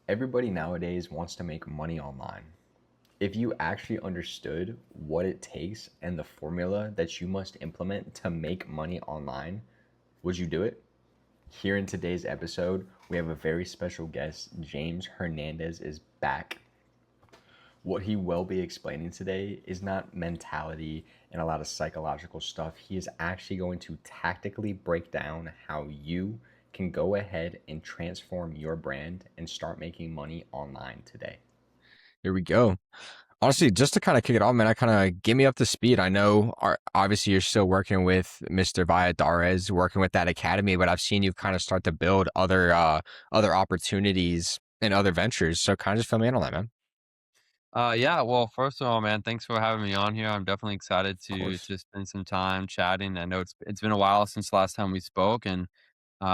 Everybody nowadays wants to make money online. If you actually understood what it takes and the formula that you must implement to make money online, would you do it? Here in today's episode, we have a very special guest. James Hernandez is back. What he will be explaining today is not mentality and a lot of psychological stuff. He is actually going to tactically break down how you can go ahead and transform your brand and start making money online today. Here we go. Honestly, just to kind of kick it off, man, I kind of get me up to speed. I know, obviously, you're still working with Mr. Valladares, working with that academy, but I've seen you kind of start to build other opportunities and other ventures. So kind of just fill me in on that, man. Yeah, well, first of all, man, thanks for having me on here. I'm definitely excited Of to course. to spend some time chatting. I know it's been a while since the last time we spoke, and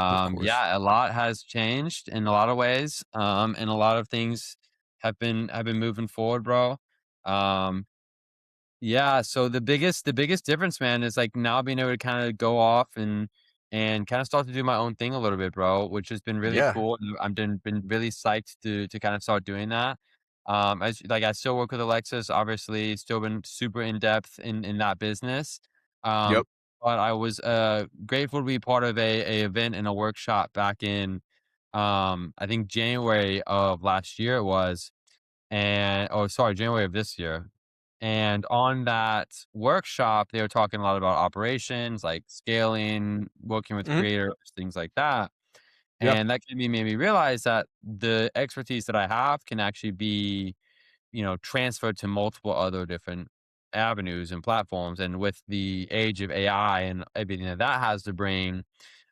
Of course. yeah, a lot has changed in a lot of ways, and a lot of things have been moving forward, bro. Um, yeah, so the biggest difference, man, is like now being able to kind of go off and kind of start to do my own thing a little bit, bro, which has been really Yeah. cool. And been really psyched to kind of start doing that. As like I still work with Alexis, obviously, still been super in depth in that business. Um, Yep. but I was grateful to be part of a event and a workshop back in I think January of last year it was, and oh sorry, January of this year. And on that workshop, they were talking a lot about operations, like scaling, working with Hmm. creators, things like that. Yeah. And that made me realize that the expertise that I have can actually be, transferred to multiple other different avenues and platforms. And with the age of AI and everything that that has to bring,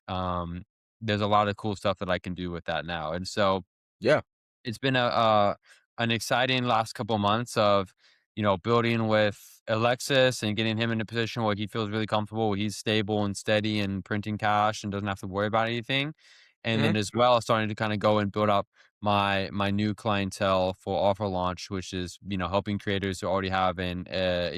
um, there's a lot of cool stuff that I can do with that now. And so Yeah. it's been a an exciting last couple months of, building with Alexis and getting him in a position where he feels really comfortable, where he's stable and steady and printing cash and doesn't have to worry about anything. And Hmm. then as well, starting to kind of go and build up my new clientele for offer launch, which is, helping creators who already have an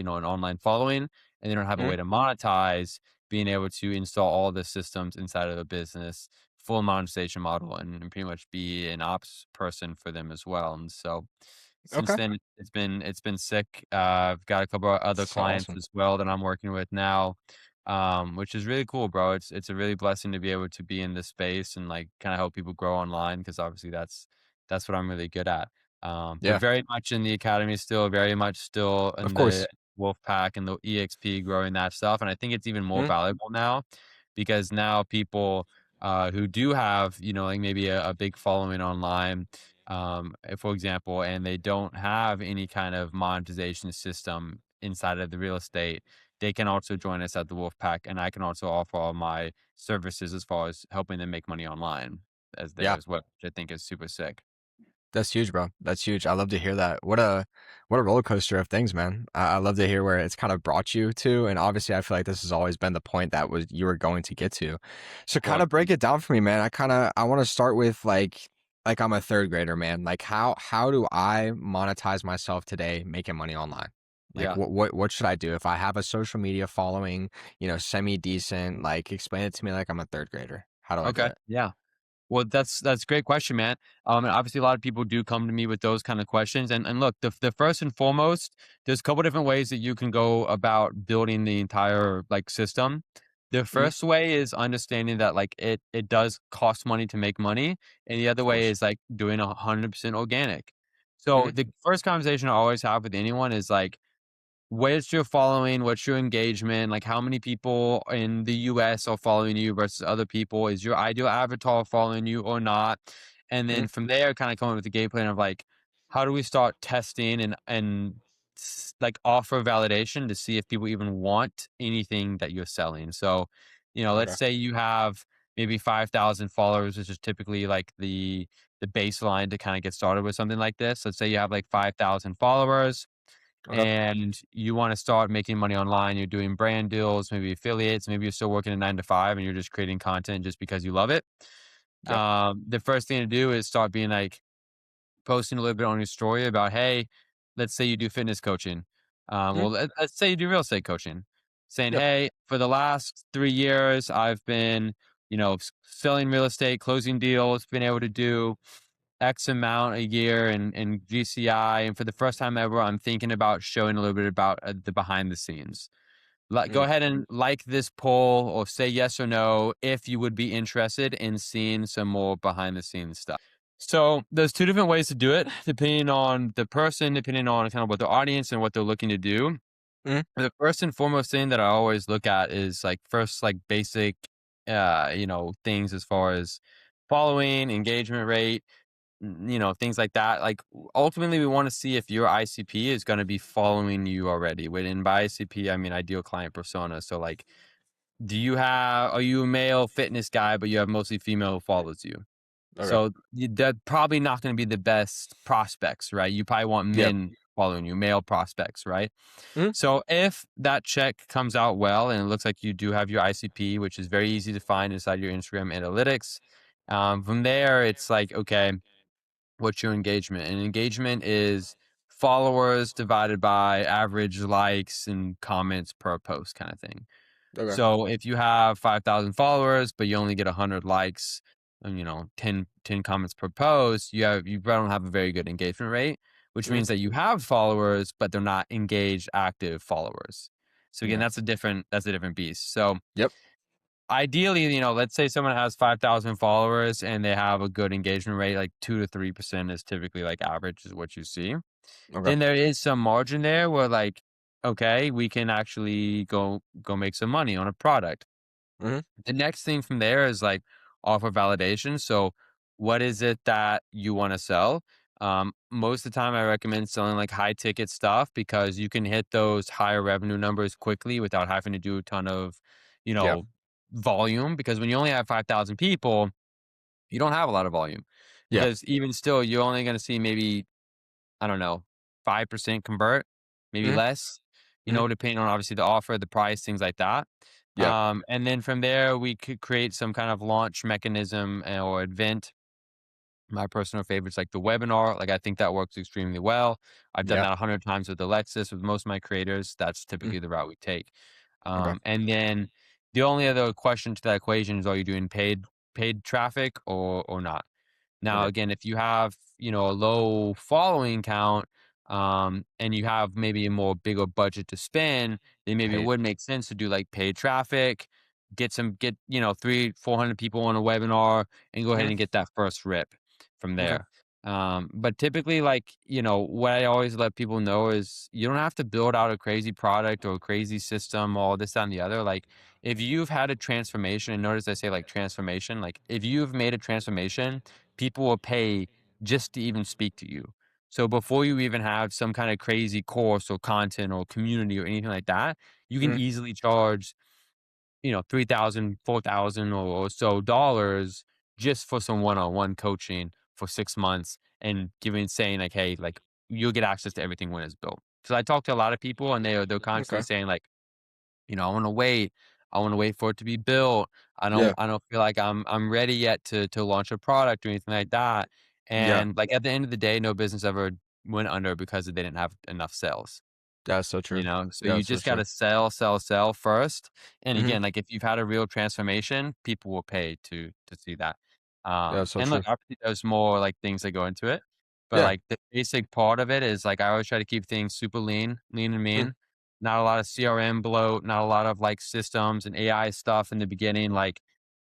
online following and they don't have a Hmm. way to monetize, being able to install all the systems inside of a business, full monetization model, and pretty much be an ops person for them as well. And so since Okay. then it's been sick. I've got a couple of other So clients awesome. as well that I'm working with now, which is really cool, bro. It's a really blessing to be able to be in this space and like kind of help people grow online because obviously that's what I'm really good at. But Yeah. very much in the academy still, very much still Of in the course. wolf pack and the EXP growing that stuff. And I think it's even more Hmm. valuable now because now people who do have, like maybe a big following online, for example, and they don't have any kind of monetization system inside of the real estate, they can also join us at the Wolfpack, and I can also offer all my services as far as helping them make money online as there Yeah. as well, which I think is super sick. That's huge, bro. That's huge. I love to hear that. What a roller coaster of things, man. I love to hear where it's kind of brought you to, and obviously, I feel like this has always been the point that was you were going to get to. So, kind Well, of break it down for me, man. I want to start with like I'm a third grader, man. Like how do I monetize myself today, making money online? Like yeah. what should I do if I have a social media following, semi decent? Like explain it to me like I'm a third grader. How do I do Okay. it? Yeah. Well, that's a great question, man. And obviously, a lot of people do come to me with those kind of questions. And look, the first and foremost, there's a couple different ways that you can go about building the entire like system. The Mhm. first way is understanding that like it does cost money to make money, and the other Of way course. is like doing 100% organic. So Mhm. the first conversation I always have with anyone is like, where's your following? What's your engagement? Like, how many people in the US are following you versus other people? Is your ideal avatar following you or not? And Mhm. then from there, kind of coming with the game plan of like, how do we start testing and like offer validation to see if people even want anything that you're selling? So, let's Okay. say you have maybe 5,000 followers, which is typically like the baseline to kind of get started with something like this. Let's say you have like 5,000 followers Okay. and you want to start making money online, you're doing brand deals, maybe affiliates, maybe you're still working a 9 to 5 and you're just creating content just because you love it. Yeah. The first thing to do is start being like posting a little bit on your story about, hey, let's say you do fitness coaching. Mhm. Let's say you do real estate coaching, saying, Yeah. hey, for the last 3 years, I've been, selling real estate, closing deals, been able to do X amount a year in GCI, and for the first time ever, I'm thinking about showing a little bit about the behind the scenes. Go Mm, ahead and like this poll or say yes or no if you would be interested in seeing some more behind the scenes stuff. So there's two different ways to do it, depending on the person, depending on kind of what their audience and what they're looking to do. mm, The first and foremost thing that I always look at is like first like basic things as far as following, engagement rate, things like that. Like ultimately we want to see if your ICP is going to be following you already. And by ICP I mean ideal client persona. So like are you a male fitness guy but you have mostly female who follows you? okay. So they're probably not going to be the best prospects, right? You probably want Yep. men following you, male prospects, right? mm, So if that check comes out well and it looks like you do have your ICP, which is very easy to find inside your Instagram analytics, from there it's like, okay, what's your engagement? And engagement is followers divided by average likes and comments per post kind of thing. Okay. So if you have 5,000 followers, but you only get 100 likes and, 10 comments per post, you don't have a very good engagement rate, which Mm, means that you have followers, but they're not engaged, active followers. So again, okay. that's a different beast. So Yep. ideally, let's say someone has 5,000 followers and they have a good engagement rate, like 2 to 3% is typically like average is what you see. Okay. Then there is some margin there where like, okay, we can actually go make some money on a product. Mm, The next thing from there is like offer validation. So what is it that you want to sell? Most of the time I recommend selling like high ticket stuff because you can hit those higher revenue numbers quickly without having to do a ton of, you yeah. know, volume. Because when you only have 5,000 people, you don't have a lot of volume Yeah. because even still, you're only going to see maybe, I don't know, 5% convert, maybe Mm, less, mm, depending on obviously the offer, the price, things like that. yeah. And then from there, we could create some kind of launch mechanism or event. My personal favorite's like the webinar. Like I think that works extremely well. I've done Yeah. that 100 times with Alexis, with most of my creators. That's Mm, typically the route we take. okay. And then the only other question to that equation is: are you doing paid traffic or not? Now, Okay. again, if you have, a low following count, and you have maybe a more bigger budget to spend, then maybe it Paid. would make sense to do like paid traffic, get, 400 people on a webinar and go ahead Mm, and get that first rip from okay. there. But typically, like, what I always let people know is you don't have to build out a crazy product or a crazy system, all this, that, and the other. Like, if you've had a transformation, and notice I say like transformation, like if you've made a transformation, people will pay just to even speak to you. So before you even have some kind of crazy course or content or community or anything like that, you can Mm, easily charge, 3,000, 4,000 or so dollars just for some one-on-one coaching for 6 months and saying like, hey, like you'll get access to everything when it's built. So I talk to a lot of people and they're constantly okay. saying like, I want to wait. I want to wait for it to be built. I don't Yeah. I don't feel like I'm ready yet to launch a product or anything like that. Yeah. And like at the end of the day, no business ever went under because they didn't have enough sales. That's so true. So Yeah, you that's so just got true. to sell, sell, sell first. And Hmm. again, like if you've had a real transformation, people will pay to see that. Yeah, that's so And look, true. obviously there's more like things that go into it, but Yeah. like the basic part of it is like I always try to keep things super lean and Mm, mean. Not a lot of CRM bloat, not a lot of like systems and AI stuff in the beginning. Like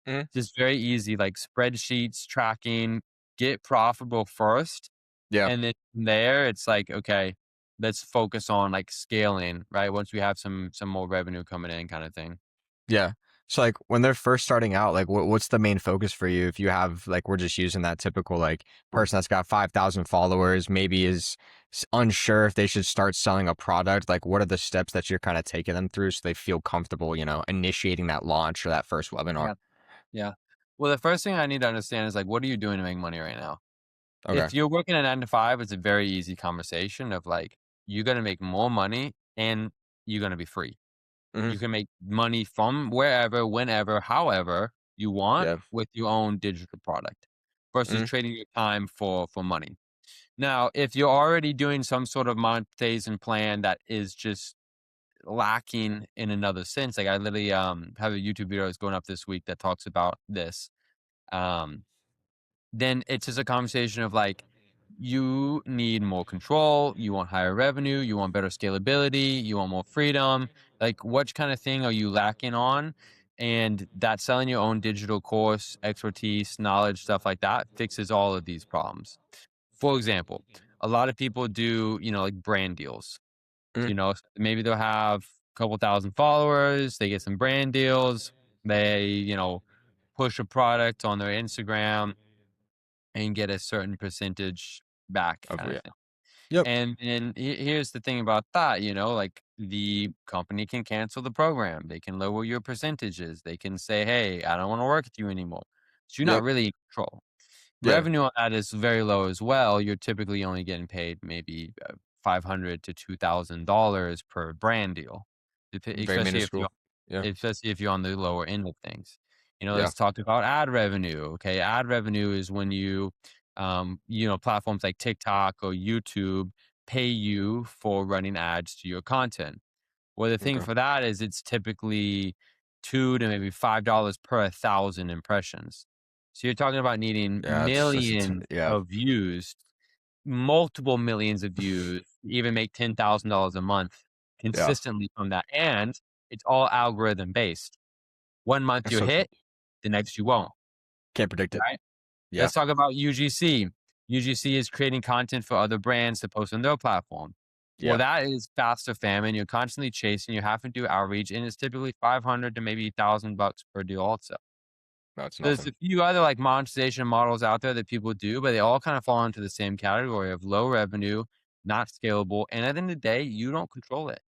mm, just very easy, like spreadsheets, tracking, get profitable first yeah. and then from there, it's like, okay, let's focus on like scaling, right? Once we have some more revenue coming in kind of thing. Yeah. So like when they're first starting out, like what's the main focus for you? If you have like we're just using that typical like person that's got 5,000 followers, maybe is unsure if they should start selling a product. Like what are the steps that you're kind of taking them through so they feel comfortable, initiating that launch or that first webinar? Yeah. Yeah. Well, the first thing I need to understand is like, what are you doing to make money right now? Okay. If you're working a 9 to 5, it's a very easy conversation of like, you're going to make more money and you're going to be free. Hmm. You can make money from wherever, whenever, however you want Yeah. with your own digital product versus Hmm. trading your time for money. Now, if you're already doing some sort of monetization plan that is just lacking in another sense, like I literally have a YouTube video that's going up this week that talks about this. Um then it's just a conversation of like, you need more control, you want higher revenue, you want better scalability, you want more freedom. Like, what kind of thing are you lacking on? And that selling your own digital course, expertise, knowledge, stuff like that fixes all of these problems. For example, a lot of people do, like brand deals. Mm, Maybe they'll have a couple thousand followers, they get some brand deals, they, push a product on their Instagram and get a certain percentage back over, kind of yeah. thing. Yep. And here's the thing about that, like the company can cancel the program. They can lower your percentages. They can say, hey, I don't want to work with you anymore. So you're not Yep. really in control. Yeah. Revenue on that is very low as well. You're typically only getting paid maybe $500 to $2,000 per brand deal, Very minuscule. Yeah. especially if you're on the lower end of things. Yeah. Let's talk about ad revenue. Okay, ad revenue is when platforms like TikTok or YouTube pay you for running ads to your content. Well, the thing Okay. for that is it's typically $2 to maybe $5 per 1,000 impressions. So you're talking about needing Yeah. millions Yeah. of views, multiple millions of views, to even make $10,000 a month Yeah. consistently from that. And it's all algorithm based. One month That's you so true. hit, the next you won't, Can't predict it. right? Yeah. Let's talk about UGC. UGC is creating content for other brands to post on their platform. Well, Yeah. that is faster famine. You're constantly chasing. You have to do outreach, and it's typically 500 to maybe $1,000 per deal. Also, No, it's there's nothing. a few other like monetization models out there that people do, but they all kind of fall into the same category of low revenue, not scalable, and at the end of the day, you don't control it.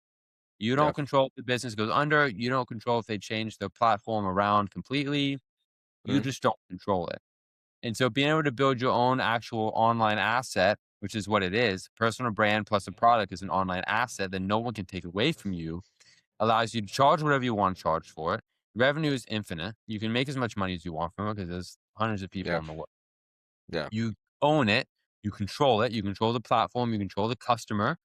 You Yeah. don't control if the business goes under. You don't control if they change their platform around completely. You Mm, just don't control it. And so being able to build your own actual online asset, which is what it is, personal brand plus a product is an online asset that no one can take away from you, allows you to charge whatever you want to charge for it. Revenue is infinite. You can make as much money as you want from it because there's hundreds of people yeah. in the world. Yeah. You own it, you control it, you control the platform, you control the customer.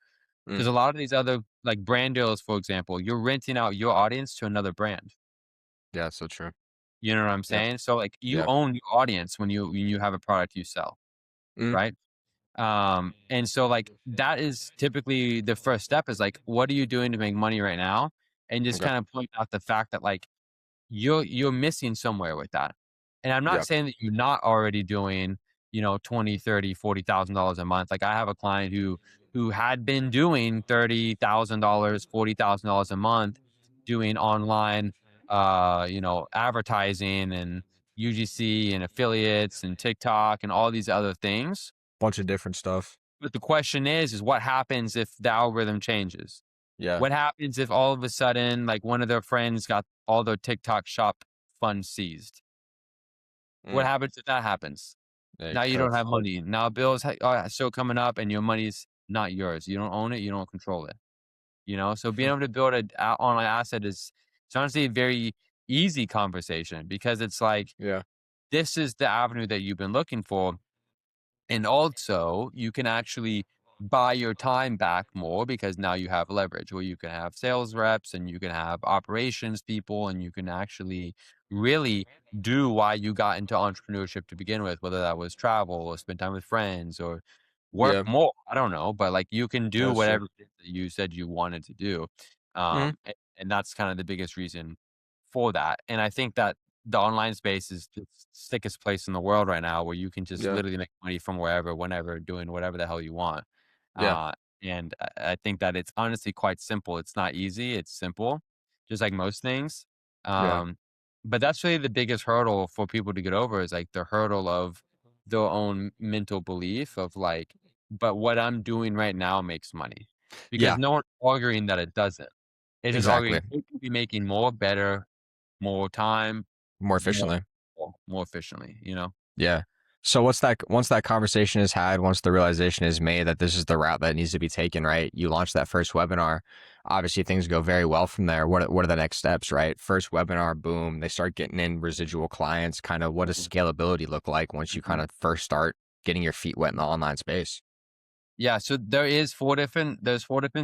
Mm, Because a lot of these other like brand deals, for example, you're renting out your audience to another brand. yeah. So true. You know what I'm Yeah. saying? So like you Yeah. own your audience when you have a product you sell, Mm, right? And so like that is typically the first step is like, what are you doing to make money right now? And just okay. kind of point out the fact that like you're missing somewhere with that. And I'm not Yeah. saying that you're not already doing, 20, 30, $40,000 a month. Like I have a client who had been doing $30,000, $40,000 a month doing online advertising and UGC and affiliates and TikTok and all these other things. Bunch of different stuff. But the question is what happens if the algorithm changes? Yeah. What happens if all of a sudden, like one of their friends got all their TikTok shop funds seized? What Mm, happens if that happens? yeah. Now you don't Tough. have money. Now bills are still coming up and your money's not yours. You don't own it. You don't control it. So being able to build a online asset is it's honestly a very easy conversation because it's like, Yeah. this is the avenue that you've been looking for. And also, you can actually buy your time back more because now you have leverage where you can have sales reps and you can have operations people and you can actually really do why you got into entrepreneurship to begin with, whether that was travel or spend time with friends or work Yeah. more. I don't know, but like you can do That's true. whatever it is that you said you wanted to do. Mm, And that's kind of the biggest reason for that. And I think that the online space is the sickest place in the world right now where you can just yeah. literally make money from wherever, whenever, doing whatever the hell you want. Yeah. And I think that it's honestly quite simple. It's not easy. It's simple, just like most things. Yeah. Um, but that's really the biggest hurdle for people to get over is like the hurdle of their own mental belief of like, but what I'm doing right now makes money because Yeah. no one's arguing that it doesn't. It's just Exactly. arguing who could be making more, better, more time, More more efficiently. more efficiently. Yeah. So what's that once that conversation is had, once the realization is made that this is the route that needs to be taken, right? You launch that first webinar. Obviously things go very well from there. What are the next steps, right? First webinar, boom, they start getting in residual clients. Kind of what does scalability look like once you kind of first start getting your feet wet in the online space? Yeah, so there's 4 different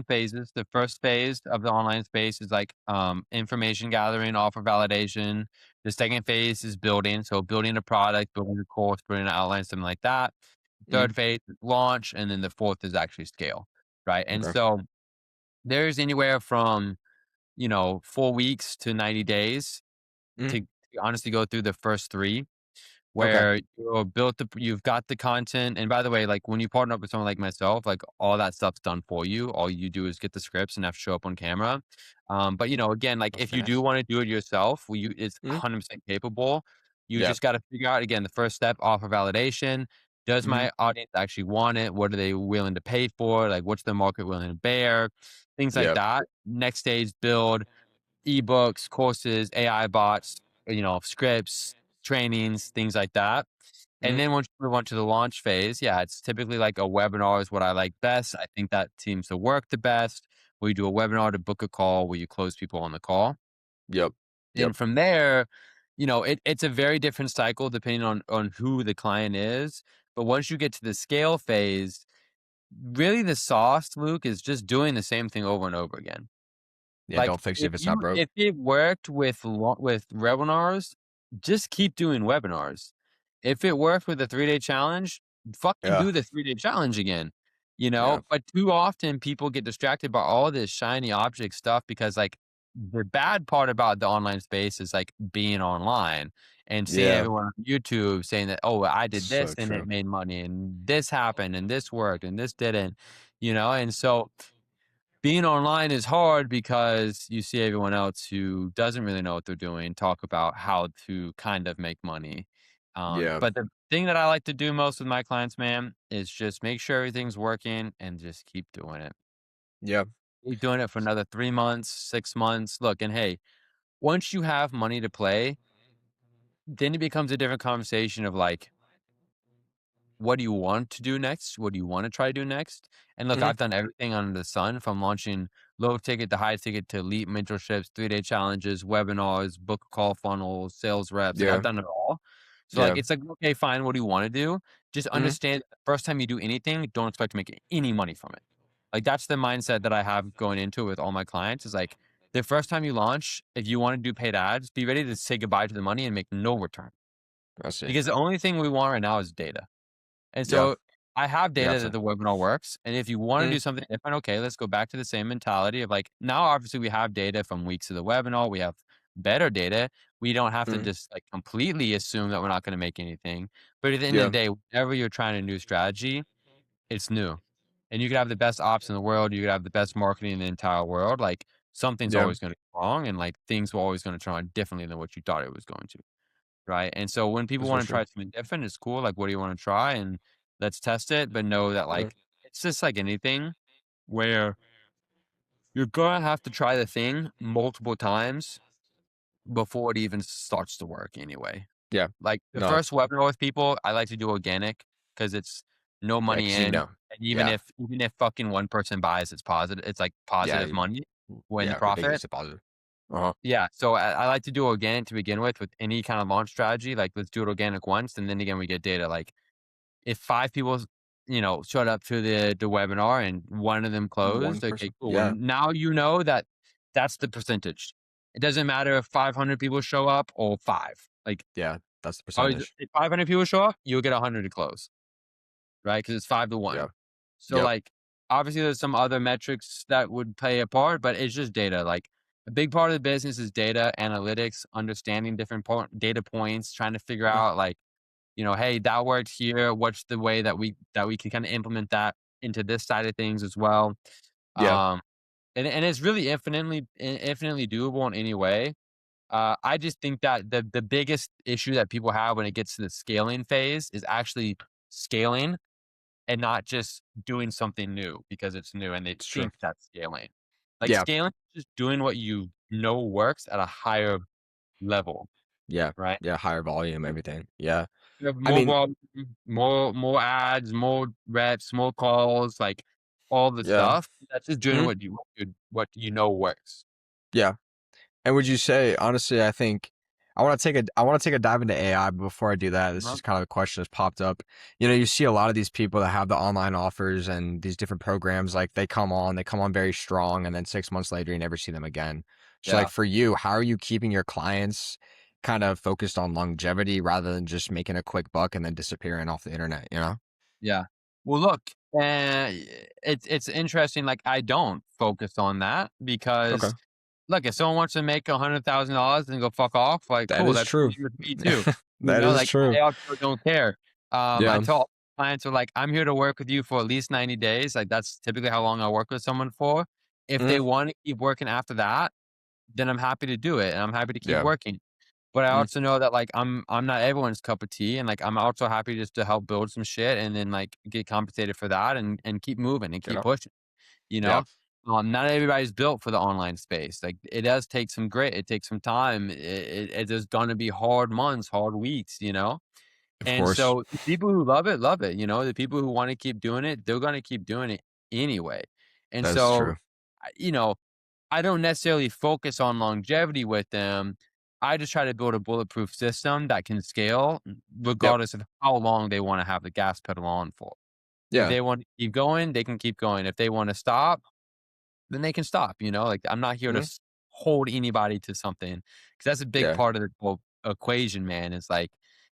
phases. The first phase of the online space is like information gathering, offer validation. The second phase is building. So building a product, building a course, building an outline, something like that. Mm, Third phase is launch, and then the fourth is actually scale. Right. And okay. so there's anywhere from 4 weeks to 90 days Mm, to honestly go through the first three okay. where you've got the content. And by the way, like when you partner up with someone like myself, like all that stuff's done for you. All you do is get the scripts and have to show up on camera. But again, like That's if you do nice. want to do it yourself, it's Mm, 100% capable. You yeah. just got to figure out again the first step, offer validation. Does Mm, my audience actually want it? What are they willing to pay for? Like what's the market willing to bear? Things like yeah. that. Next stage, build ebooks, courses, AI bots, scripts, trainings, things like that. And Mm, then once you move on to the launch phase, yeah, it's typically like a webinar is what I like best. I think that seems to work the best. Where you do a webinar to book a call where you close people on the call. yep. Yep. And from there, it's a very different cycle depending on who the client is. But once you get to the scale phase, really the sauce, Luke, is just doing the same thing over and over again. Yeah. Like, Don't fix it if it's not broke. if it worked with webinars, just keep doing webinars. If it worked with a 3-day challenge, fucking Yeah. do the 3-day challenge again, Yeah. But too often people get distracted by all this shiny object stuff because, like, the bad part about the online space is, like, being online and seeing Yeah. everyone on YouTube saying that, "Oh, I did this So and it true. made money, and this happened, and this worked, and this didn't," And so being online is hard because you see everyone else who doesn't really know what they're doing talk about how to kind of make money. Yeah. But the thing that I like to do most with my clients, man, is just make sure everything's working and just keep doing it. Yeah. Keep doing it for another 3 months, 6 months. Look, and hey, once you have money to play, then it becomes a different conversation of like, what do you want to do next? What do you want to try to do next? And look, Mm, I've done everything under the sun from launching low ticket to high ticket to elite mentorships, 3-day challenges, webinars, book call funnels, sales reps. Like I've yeah. done it all. So like Yeah. it's like, okay, fine, what do you want to do? Just Mm, understand the first time you do anything, don't expect to make any money from it. Like that's the mindset that I have going into it with all my clients is like the first time you launch, if you want to do paid ads, be ready to say goodbye to the money and make no return. I see. Because the only thing we want right now is data. And Yeah. so I have You have data that to. the webinar works. And if you want to Mm, do something different, okay, let's go back to the same mentality of like, now obviously we have data from weeks of the webinar. We have better data. We don't have to mm, just like completely assume that we're not going to make anything. But at the end of the yeah. day, whenever you're trying a new strategy, it's new. And you could have the best ops in the world. You could have the best marketing in the entire world. Like something's Yeah. always going to go wrong. And like things were always going to turn out differently than what you thought it was going to. Right, and so when people That's for wanna sure. try something different, it's cool, like, "What do you wanna try?" And let's test it, but know that, Mm, like, it's just like anything where you're gonna have to try the thing multiple times before it even starts to work anyway. yeah. Like, the No. first webinar with people, I like to do organic because it's no Yeah. money Because in, and even Yeah. if fucking one person buys, it's, like, Yeah. positive money when Yeah. profit. Ridiculously positive. Uh-huh. Yeah, so I like to do organic to begin with any kind of launch strategy, like, let's do it organic once, and then again, we get data, like, if 5 people, showed up to the webinar and one of them One closed, okay, person. cool. Well, Yeah. now you know that that's the percentage. It doesn't matter if 500 people show up or 5. Like, Yeah. That's the always percentage. if 500 people show up, you'll get 100 to close, right? Because it's 5 to 1. Yeah. So, Yep. like, obviously, there's some other metrics that would play a part, but it's just data. Like, a big part of the business is data analytics, understanding different data points, trying to figure Mm, out, like, hey, that worked here. What's the way that we can kind of implement that into this side of things as well? yeah. Um, and it's really infinitely doable in any way. I just think that the biggest issue that people have when it gets to the scaling phase is actually scaling and not just doing something new because it's new and they It's true. think that's scaling. Like Yeah. scaling is just doing what you know works at a higher level, Yeah. right? Yeah. Higher volume, everything. Yeah. You have I more mean, volume, more ads, more reps, more calls, like all the yeah. stuff. That's just doing Mhm. what you know works. Yeah. And would you say, honestly, I think I want to take a dive into AI, but before I do that, this Uh-huh. is kind of a question that's popped up. You know, you see a lot of these people that have the online offers and these different programs, like they come on very strong, and then 6 months later, you never see them again. So, like Yeah. for you, how are you keeping your clients kind of focused on longevity rather than just making a quick buck and then disappearing off the internet? You know? Yeah. Well, look, it's interesting. Like I don't focus on that Okay, because look, if someone wants to make $100,000 and go fuck off, like that cool, is that's true. fine with me too. You That know, is like true. I also don't care. I Yeah. tell clients are like, I'm here to work with you for at least 90 days. Like that's typically how long I work with someone for. If they Hmm. want to keep working after that, then I'm happy to do it and I'm happy to keep Yeah. working. But I Mm, also know that like I'm not everyone's cup of tea, and like I'm also happy just to help build some shit and then like get compensated for that and keep moving and keep yeah. pushing. You Yeah. know, not everybody's built for the online space. Like it does take some grit. It takes some time. There's gonna be hard months, hard weeks. You know, Of and course. so the people who love it, love it. You know, the people who want to keep doing it, they're gonna keep doing it anyway. And That's so, true. you know, I don't necessarily focus on longevity with them. I just try to build a bulletproof system that can scale Yep. regardless of how long they want to have the gas pedal on for. If Yeah. they want to keep going, they can keep going. If they want to stop, then they can stop. You know, like I'm not here to Mhm. hold anybody to something because that's a big Yeah. part of the whole equation, man. Is like,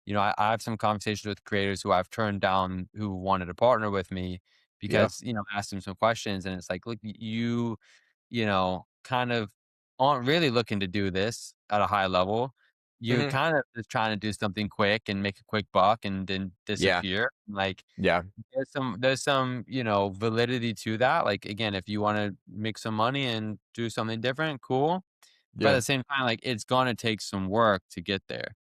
you know, I have some conversations with creators who I've turned down who wanted to partner with me Yeah. because, you know, I asked them some questions and it's like, look, you know, kind of aren't really looking to do this at a high level. You're Mhm. kind of just trying to do something quick and make a quick buck and then Yeah. disappear. Like Yeah. there's some, you know, validity to that. Like again, if you want to make some money and do something different, cool. But at Yeah. the same time, like it's gonna take some work to get there.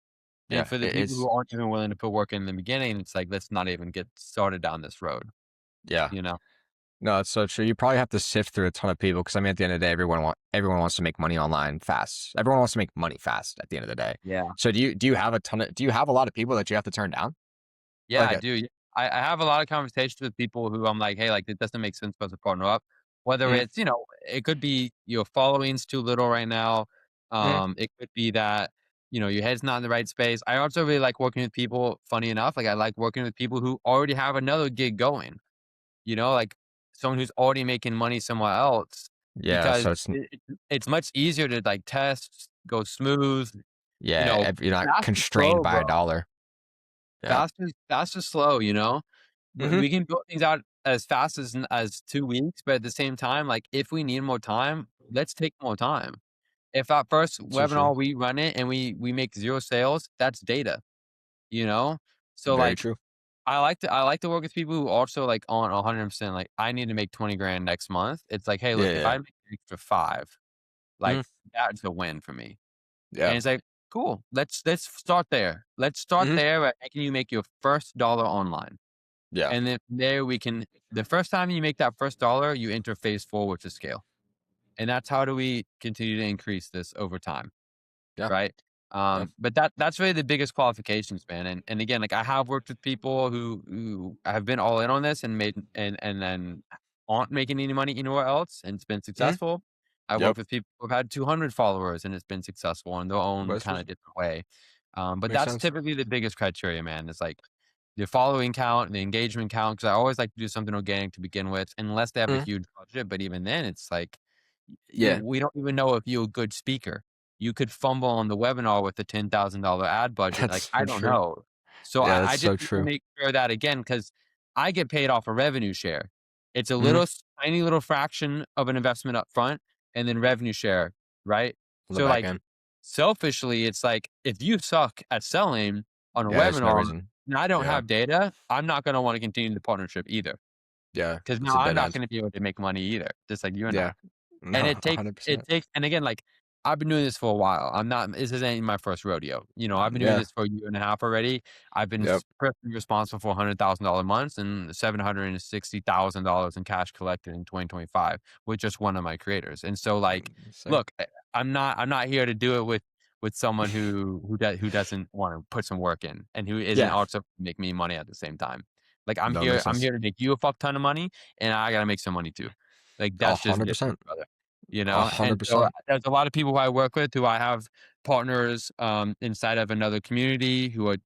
And Yeah. for the It, people who it's aren't even willing to put work in the beginning, it's like let's not even get started down this road. yeah. You know? No, it's so true. You probably have to sift through a ton of people because I mean, at the end of the day, everyone wants to make money online fast. Everyone wants to make money fast at the end of the day. Yeah. So do you have a ton of do you have a lot of people that you have to turn down? Yeah, Like I a do. Yeah. I have a lot of conversations with people who I'm like, hey, like it doesn't make sense for us to partner up. Whether mm, it's, you know, it could be your following's too little right now. mm, It could be that, you know, your head's not in the right space. I also really like working with people, funny enough, like I like working with people who already have another gig going, you know, like someone who's already making money somewhere else yeah. because So it's it's much easier to like test, go smooth, you yeah. know, You're not fast is constrained slow, by bro. a dollar. Yeah. Fast is slow, you know? Hmm. We can build things out as fast as 2 weeks, but at the same time, like, if we need more time, let's take more time. If our first So true. webinar, we run it and we make 0 sales, that's data, you know? So, Very like, true. I like to work with people who also, like, on 100%, like, I need to make 20 grand next month. It's like, "Hey, Yeah. look, if Yeah. I make an extra 5, like, Mhm. that's a win for me." Yeah. And it's like, "Cool, let's start there. Let's start Hmm. there at making you make your first dollar online." Yeah. And then from there we can the first time you make that first dollar, you enter phase 4, which is scale. And that's how do we continue to increase this over time, Yeah. right? Yeah. But that's really the biggest qualifications, man. And again, like I have worked with people who have been all in on this and made and then aren't making any money anywhere else and it's been Mhm. successful. I've Yep. worked with people who've had 200 followers and it's been successful in their own Vice kind versa. of different way. But Makes that's sense. typically the biggest criteria, man. Is like the following count and the engagement count. Because I always like to do something organic to begin with, unless they have a Mhm. huge budget. But even then, it's like Yeah. we don't even know if you're a good speaker. You could fumble on the webinar with a $10,000 ad budget. Like That's I so don't true. know. So Yeah. I That's just so need to true. make sure that again, because I get paid off a revenue share. It's a Hmm. tiny little fraction of an investment up front, and then revenue share, right? On the So back like end. selfishly, it's like if you suck at selling on a Yeah. There's no webinar reason. and I don't Yeah. have data, I'm not going to want to continue the partnership either. Yeah. Because It's now a I'm dead not end. going to be able to make money either, just like you and I. Yeah. And No. it takes 100%. and again, like, I've been doing this for a while. I'm not this isn't my first rodeo. You know, I've been doing Yeah. this for a year and a half already. I've been Yep. personally responsible for $100,000 months and $760,000 in cash collected in 2025 with just one of my creators. And so, like, Same. look, I'm not here to do it with someone who doesn't wanna put some work in and who isn't Yeah. also make me money at the same time. Like, I'm No, here makes I'm sense. here to make you a fuck ton of money, and I gotta make some money too. Like, A that's just hundred it, percent. brother. You A know? And hundred so, percent. there's a lot of people who I work with who I have partners inside of another community who are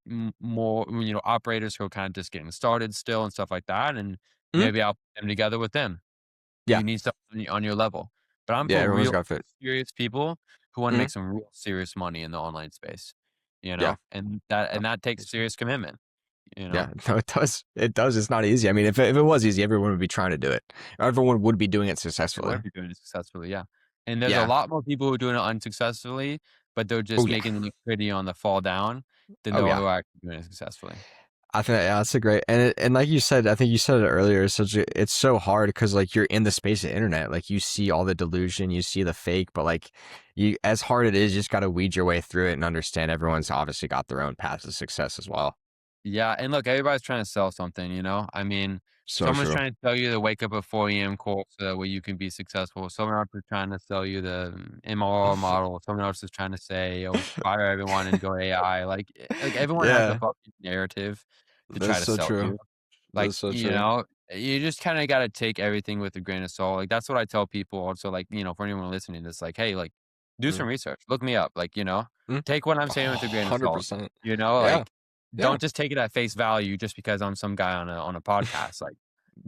more, operators who are kind of just getting started still and stuff like that. And Mhm. maybe I'll put them together with them. Yeah. You need stuff on your level. But I'm Yeah. for Everyone's real got to fit. serious people who want to Mhm. make some real serious money in the online space, Yeah. and that takes 100%. serious commitment, you know? Yeah, no, it does. It does. It's not easy. I mean, if it was easy, everyone would be trying to do it. Everyone would be doing it They successfully. would be doing it successfully, yeah. And there's a Yeah. lot more people who are doing it unsuccessfully, but they're Oh just yeah. making it look pretty on the fall down than Oh those yeah. who are actually doing it successfully. I think yeah, that's a great and like you said, I think you said it earlier. It's so hard because like you're in the space of internet, like you see all the delusion, you see the fake, but like you as hard it is, you just got to weed your way through it and understand everyone's obviously got their own path to success as well. Yeah, and look, everybody's trying to sell something, you know? I mean, So someone's true. trying to tell you to wake up at 4 AM course so that way you can be successful. Someone else is trying to sell you the MRR model. Someone else is trying to say, "Oh, fire everyone and go AI." Like everyone has a Yeah, fucking narrative to try that's to so sell true. you. Like, That's so true. you just kinda gotta take everything with a grain of salt. Like, that's what I tell people also, like, for anyone listening, it's like, "Hey, like, do Mm, some research. Look me up." Like, mm. take what I'm saying with a grain of salt. 100%. Yeah, Like, yeah, don't just take it at face value just because I'm some guy on a podcast. Like,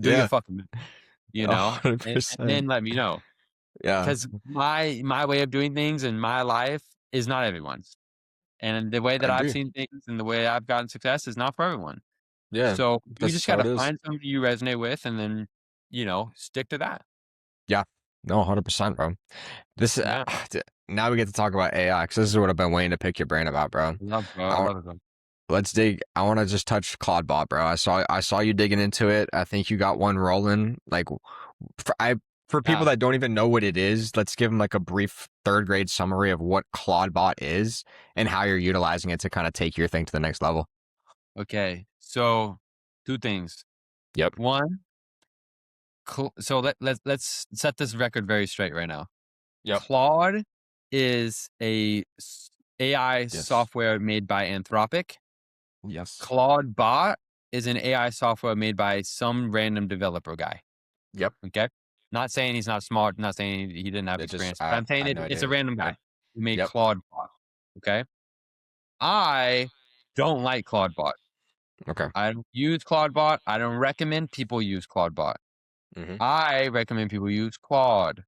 do your yeah. fucking a and then 100%. let me know. Yeah, Because my way of doing things in my life is not everyone's. And the way I that I've agree. seen things and the way I've gotten success is not for everyone. Yeah, So, you that's just just how gotta it is. find somebody you resonate with and then, stick to that. Yeah. No, 100%, bro. This Yeah. now we get to talk about AI because this is what I've been waiting to pick your brain about, bro. I I want, love it, bro. let's dig. I want to just touch Claudebot, bro. I saw you digging into it. I think you got one rolling. Like for I for people Yeah. that don't even know what it is, let's give them like a brief third grade summary of what Claudebot is and how you're utilizing it to kind of take your thing to the next level. Okay. So, 2 things. Yep. 1, so let's set this record very straight right now. Yep. Claude is AI Yes. software made by Anthropic. Yes. Claude Bot is an AI software made by some random developer guy. Yep. Okay. Not saying he's not smart, not saying he didn't have It just experience, but I'm I saying had no it's a idea. random Yep. guy who made Yep. Claude Bot. Okay. I don't like Claude Bot. Okay. I don't use Claude Bot. I don't recommend people use Claude Bot. Mm-hmm. I recommend people use Claude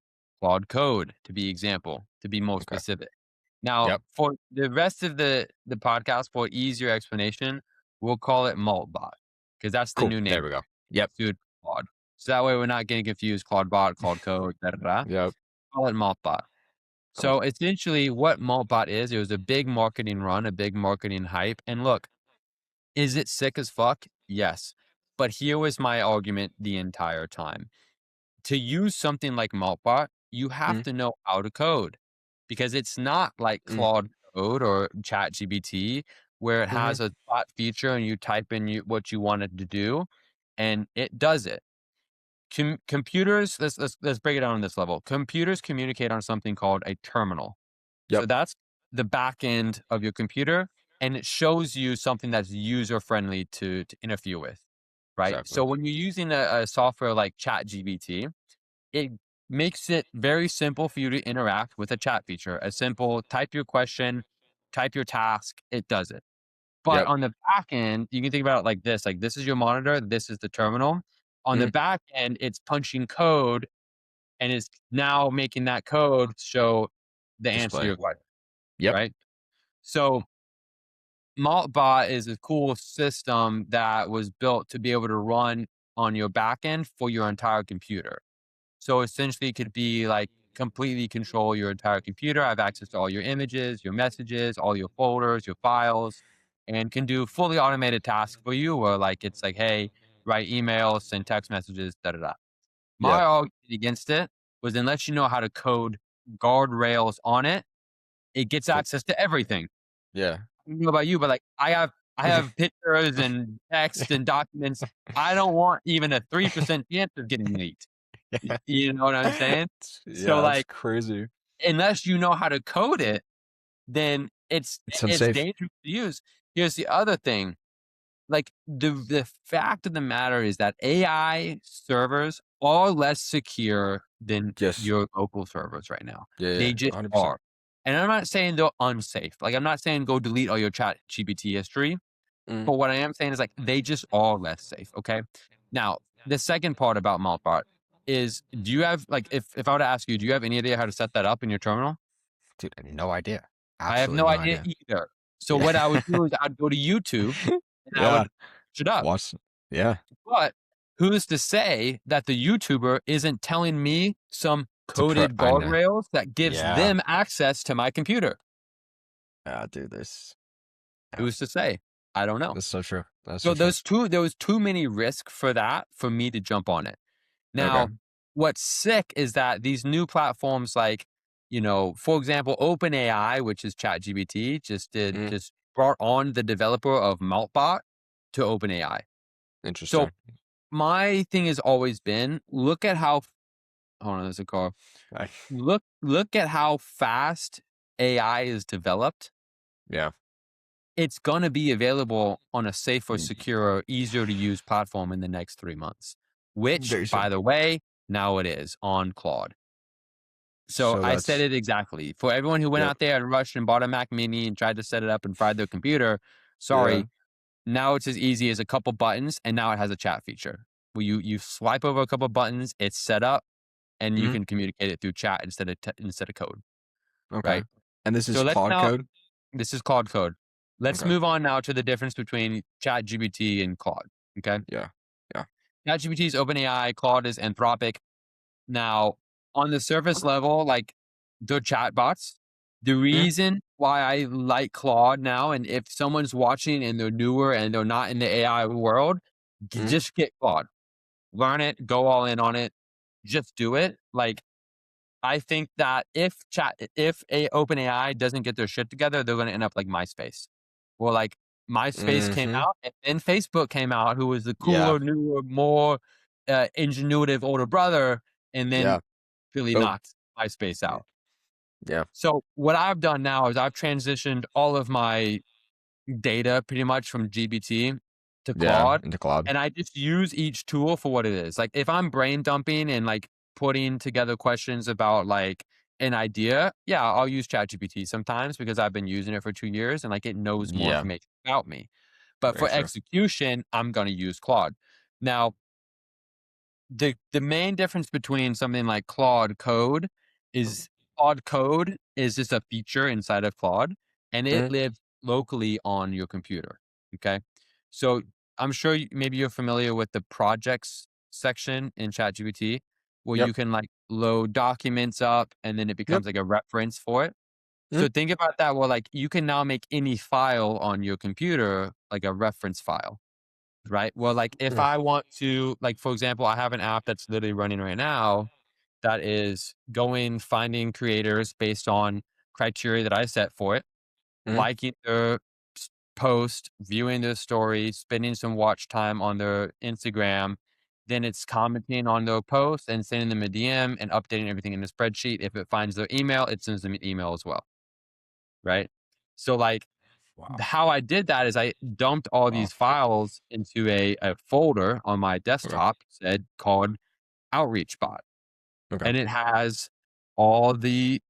Code to be more Okay. specific. Now, Yep. for the rest of the podcast, for easier explanation, we'll call it Maltbot because that's the Cool. new name There we go. next Yep. to Claude. So that way we're not getting confused. Claudebot, Claude Code, da da da. Yep. Call it Maltbot. Cool. So essentially, what Maltbot is, it was a big marketing run, a big marketing hype. And look, is it sick as fuck? Yes. But here was my argument the entire time. To use something like Maltbot, you have Mm, to know how to code because it's not like mm, Claude Code or ChatGPT where it mm-hmm. has a spot feature and you type in what you want it to do and it does it. Computers, let's break it down on this level. Computers communicate on something called a terminal. So Yep. that's the back end of your computer, and it shows you something that's user friendly to interfere with, right? Exactly. So when you're using a software like ChatGPT, it makes it very simple for you to interact with a chat feature. A simple type your question, type your task, it does it. But Yep. on the back end, you can think about it like this is your monitor, this is the terminal. On the Mm, back end, it's punching code and is now making that code show the answer to display. your question, Yep. right? So Maltbot is a cool system that was built to be able to run on your back end for your entire computer. So essentially, it could be like completely control your entire computer. I have access to all your images, your messages, all your folders, your files, and can do fully automated tasks for you. Or like it's like, hey, write emails, send text messages, da da da. My Yep. argument against it was unless you know how to code guardrails on it, it gets For access to everything. yeah. I don't know about you, but like I have pictures and text and documents. I don't want even a 3% chance of getting leaked. Yeah. You know what I'm saying? So Yeah, that's like, crazy. unless you know how to code it, then It's it's unsafe. dangerous to use. Here's the other thing. Like the fact of the matter is that AI servers are less secure than Yes. your local servers right now. Yeah, They yeah. just 100%. are. And I'm not saying they're unsafe. Like, I'm not saying go delete all your chat GPT history. Mm. But what I am saying is like they just are less safe. Okay. Now, the second part about Maltbot is, do you have like, if I were to ask you, do you have any idea how to set that up in your terminal? Dude, I had no idea. I have Absolutely no no idea idea. either. So Yeah. what I would do is I'd go to YouTube and I Yeah. would search it up. Watch. Yeah. But who's to say that the YouTuber isn't telling me some coded I know. guardrails that gives Yeah. them access to my computer? Dude, this. Yeah. Who's to say? I don't know. That's so true. That's So so true. there was too many risks for that for me to jump on it. Okay. Now, what's sick is that these new platforms like, for example, OpenAI, which is ChatGPT, Mm. just brought on the developer of Maltbot to OpenAI. So Interesting. my thing has always been, look at how hold on, there's a car. I, Look at how fast AI is developed. yeah. It's going to be available on a safer, Mm. secure, easier to use platform in the next 3 months, which, Very by soon. the way, now it is on Claude. So So I said that's. it exactly. For everyone who went Yep. out there and rushed and bought a Mac Mini and tried to set it up and fried their computer, Yeah. sorry, now it's as easy as a couple buttons, and now it has a chat feature where you swipe over a couple buttons, it's set up, and you Mm. can communicate it through chat instead of code, Okay. right? And this So is let's Claude now code. this is Claude code. Let's Okay. move on now to the difference between ChatGPT and Claude. Okay, Yeah. Yeah. ChatGPT is OpenAI, Claude is Anthropic. Now, on the surface level, like they're chatbots. The Mm. reason why I like Claude now, and if someone's watching and they're newer and they're not in the AI world, Mm. just get Claude, learn it, go all in on it, just do it. Like I think that if a OpenAI doesn't get their shit together, they're going to end up like MySpace. Well, like MySpace came Hmm. out, and then Facebook came out, who was the Yeah. cooler, newer, more ingenuitive older brother, and then Yeah. really Boom. knocked MySpace out. Yeah. So what I've done now is I've transitioned all of my data pretty much from GBT to Yeah. Claude, Into Claude. and I just use each tool for what it is. Like if I'm brain dumping and like putting together questions about like an idea, yeah, I'll use ChatGPT sometimes because I've been using it for 2 years and like it knows more Yeah. information about me. But Very for true. execution, I'm going to use Claude. Now, the main difference between something like Claude Code is Claude Code is just a feature inside of Claude, and it Mm. lives locally on your computer. Okay, so I'm sure maybe you're familiar with the projects section in ChatGPT, where Yep. you can like load documents up, and then it Yep. becomes like a reference for it. Mm. So think about that. Well, like you can now make any file on your computer like a reference file. Right. Well, like if Mm. I want to, like, for example, I have an app that's literally running right now that is finding creators based on criteria that I set for it, Mm. liking their post, viewing their story, spending some watch time on their Instagram. Then it's commenting on their post and sending them a DM and updating everything in the spreadsheet. If it finds their email, it sends them an email as well. Right. So, like, Wow. how I did that is I dumped all Wow. these files into a folder on my Okay. desktop called Outreach Bot. Okay. And it has all the,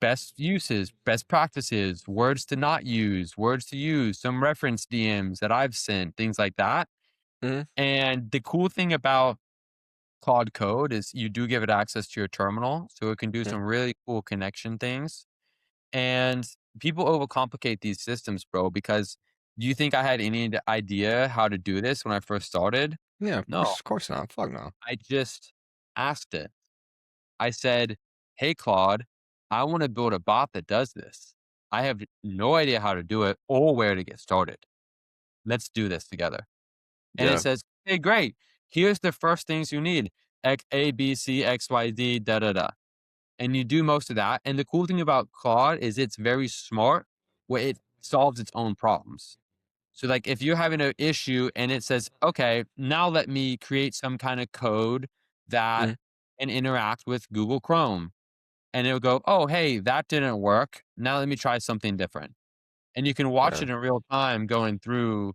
best uses, best practices, words to not use, words to use, some reference DMs that I've sent, things like that. Mm. And the cool thing about Claude Code is you do give it access to your terminal, so it can do Mm. some really cool connection things. And people overcomplicate these systems, bro, because do you think I had any idea how to do this when I first started? Yeah. No, Of course not. Fuck no. I just asked it. I said, "Hey, Claude, I want to build a bot that does this. I have no idea how to do it or where to get started. Let's do this together." And it Yeah. says, "Hey, great. Here's the first things you need. X, A, B, C, X, Y, Z, da, da, da." And you do most of that. And the cool thing about Claude is it's very smart where it solves its own problems. So like if you're having an issue and it says, okay, now let me create some kind of code that Mm. can interact with Google Chrome. And it'll go, oh, hey, that didn't work. Now let me try something different. And you can watch Yeah. it in real time going through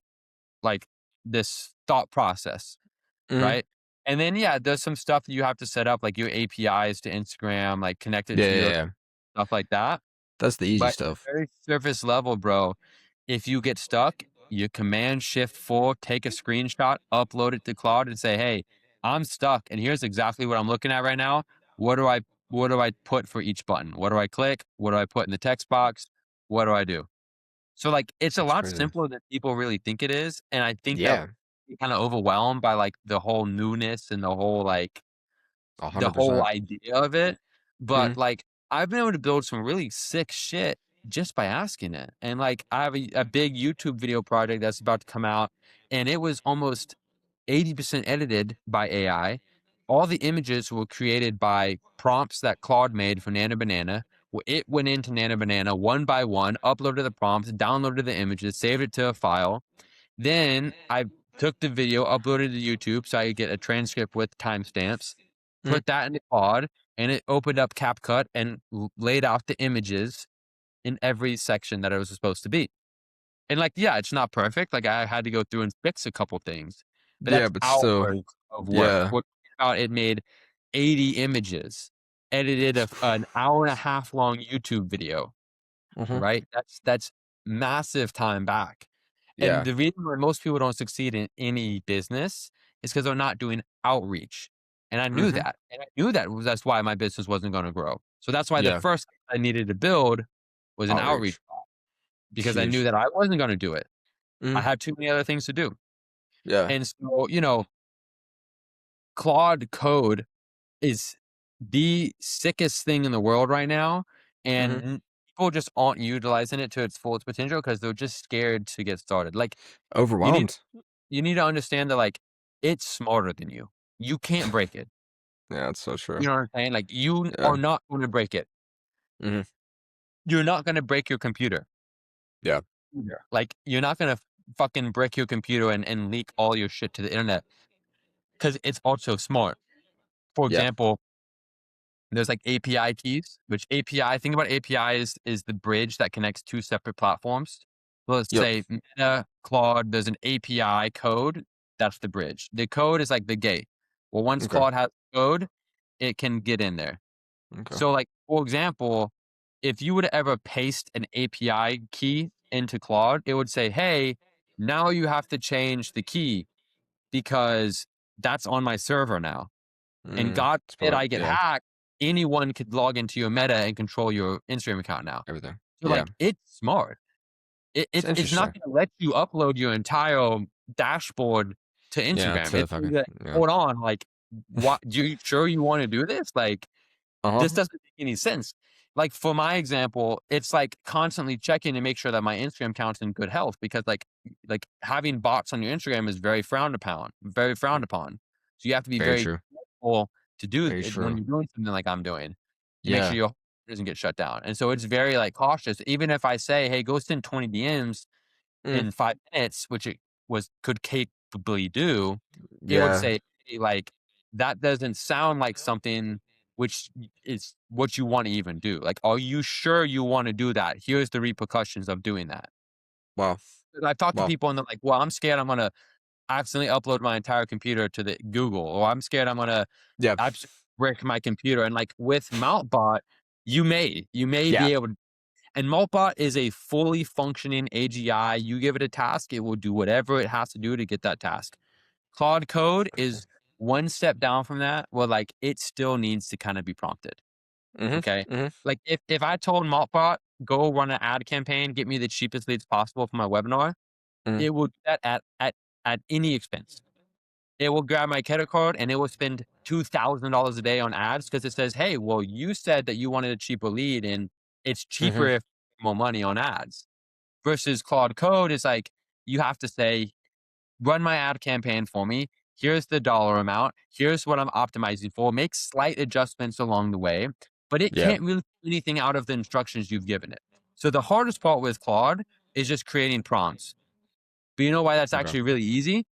like this thought process, Mm. right? And then, yeah, there's some stuff that you have to set up, like your APIs to Instagram, like connect it Yeah. to Yeah. your Yeah. stuff like that. That's the easy But stuff. very surface level, bro. If you get stuck, you Command Shift 4, take a screenshot, upload it to Claude, and say, "Hey, I'm stuck, and here's exactly what I'm looking at right now. What do I what do I put for each button? What do I click? What do I put in the text box? What do I do?" So like it's a That's lot crazy. simpler than people really think it is, and I think that Yeah, we're kind of overwhelmed by like the whole newness and the whole 100%. idea of it. Mhm. But like I've been able to build some really sick shit just by asking it. And like I have a big YouTube video project that's about to come out, and it was almost 80% edited by AI. All the images were created by prompts that Claude made for Nana Banana. It went into Nana Banana one by one, uploaded the prompts, downloaded the images, saved it to a file. Then I took the video, uploaded to YouTube so I could get a transcript with timestamps, Mhm. put that in the Claude, and it opened up CapCut and laid out the images in every section that it was supposed to be. And like, yeah, it's not perfect. Like I had to go through and fix a couple things, but Yeah, that's but still, hours of work. yeah. What about it made 80 images, edited an hour and a half long YouTube video, Mhm. right? That's massive time back. And Yeah. the reason why most people don't succeed in any business is because they're not doing outreach. And I knew Mhm. that. And I knew that's why my business wasn't going to grow. So that's why the Yeah. first I needed to build was an outreach Outreach. because I knew Huge. that I wasn't going to do it. I Mhm. had too many other things to do. Yeah. And so, Claude code is the sickest thing in the world right now. Mhm. And people just aren't utilizing it to its fullest potential because they're just scared to get started. Like you need Overwhelmed. you need to understand that like it's smarter than you. You can't break it. Yeah, that's so true. You know what I'm saying? Like you Yeah. are not going to break it. Mhm. You're not going to break your computer. Yeah. Either. Like you're not going to fucking break your computer and leak all your shit to the internet because it's also smart. For Yeah. example, there's like API keys, which API, think about API is the bridge that connects two separate platforms. So let's Yep. say Meta, Claude, there's an API code. That's the bridge. The code is like the gate. Well, once Okay. Claude has code, it can get in there. Okay. So, like, for example, if you would ever paste an API key into Claude, it would say, hey, now you have to change the key because that's on my server now. And God forbid Smart. I get Yeah. hacked, anyone could log into your Meta and control your Instagram account now. Everything. So, Yeah. like, it's smart. It's It's not interesting. gonna let you upload your entire dashboard to Yeah, Instagram. to It's gonna fucking be like, yeah. "Hold on, like, what you sure you wanna do this? Like, this Uh-huh. doesn't make any sense." Like, for my example, it's, like, constantly checking to make sure that my Instagram account's in good health because, like, having bots on your Instagram is very frowned upon. So you have to be Very very true. careful to do Very it when true. you're doing something like I'm doing to make sure Yeah. your doesn't get shut down. And so it's very, like, cautious. Even if I say, "Hey, go send 20 DMs," Mm. in 5 minutes, which it could capably do, it would Yeah. say, hey, like, that doesn't sound like something which is what you wanna even do. Like, are you sure you wanna do that? Here's the repercussions of doing that. Wow. And I've talked to Wow. people and they're like, "Well, I'm scared I'm gonna accidentally upload my entire computer to the Google," or "I'm scared I'm gonna Yeah. abs brick my computer." And, like, with MountBot, you may Yeah. be able to and Maltbot is a fully functioning AGI. You give it a task, it will do whatever it has to do to get that task. Claude Code Okay. is one step down from that, where like it still needs to kind of be prompted. Mhm. Okay. Mhm. Like if I told Maltbot, go run an ad campaign, get me the cheapest leads possible for my webinar, Mhm. it will do that at any expense. It will grab my credit card and it will spend $2,000 a day on ads because it says, hey, well, you said that you wanted a cheaper lead and it's cheaper Mhm. if more money on ads. Versus Claude Code is like, you have to say, run my ad campaign for me. Here's the dollar amount. Here's what I'm optimizing for. Make slight adjustments along the way, but it Yeah. can't really do anything out of the instructions you've given it. So the hardest part with Claude is just creating prompts. But you know why that's Okay. actually really easy?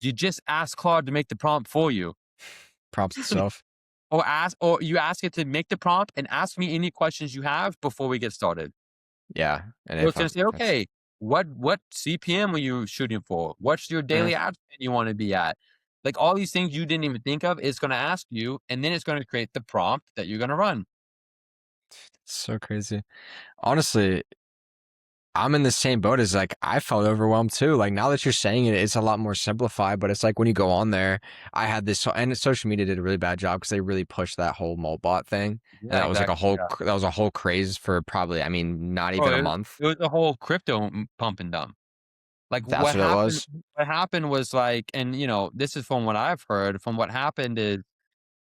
You just ask Claude to make the prompt for you. Prompts itself. Or you ask it to make the prompt and ask me any questions you have before we get started. Yeah. And So if it's gonna say, that's okay, what CPM are you shooting for? What's your mhm. daily ad spend you want to be at? Like all these things you didn't even think of, it's gonna ask you, and then it's gonna create the prompt that you're gonna run. So crazy. Honestly, I'm in the same boat as like I felt overwhelmed too. Like now that you're saying it, it's a lot more simplified. But it's like when you go on there, I had this, and social media did a really bad job because they really pushed that whole Molbot thing, and Yeah, that was like a exactly. whole Yeah. that was a whole craze for probably, I mean, not Bro, even a month. it was a whole crypto pump and dump. Like That's what what it happened? was. What happened was like, and this is from what I've heard. From what happened is,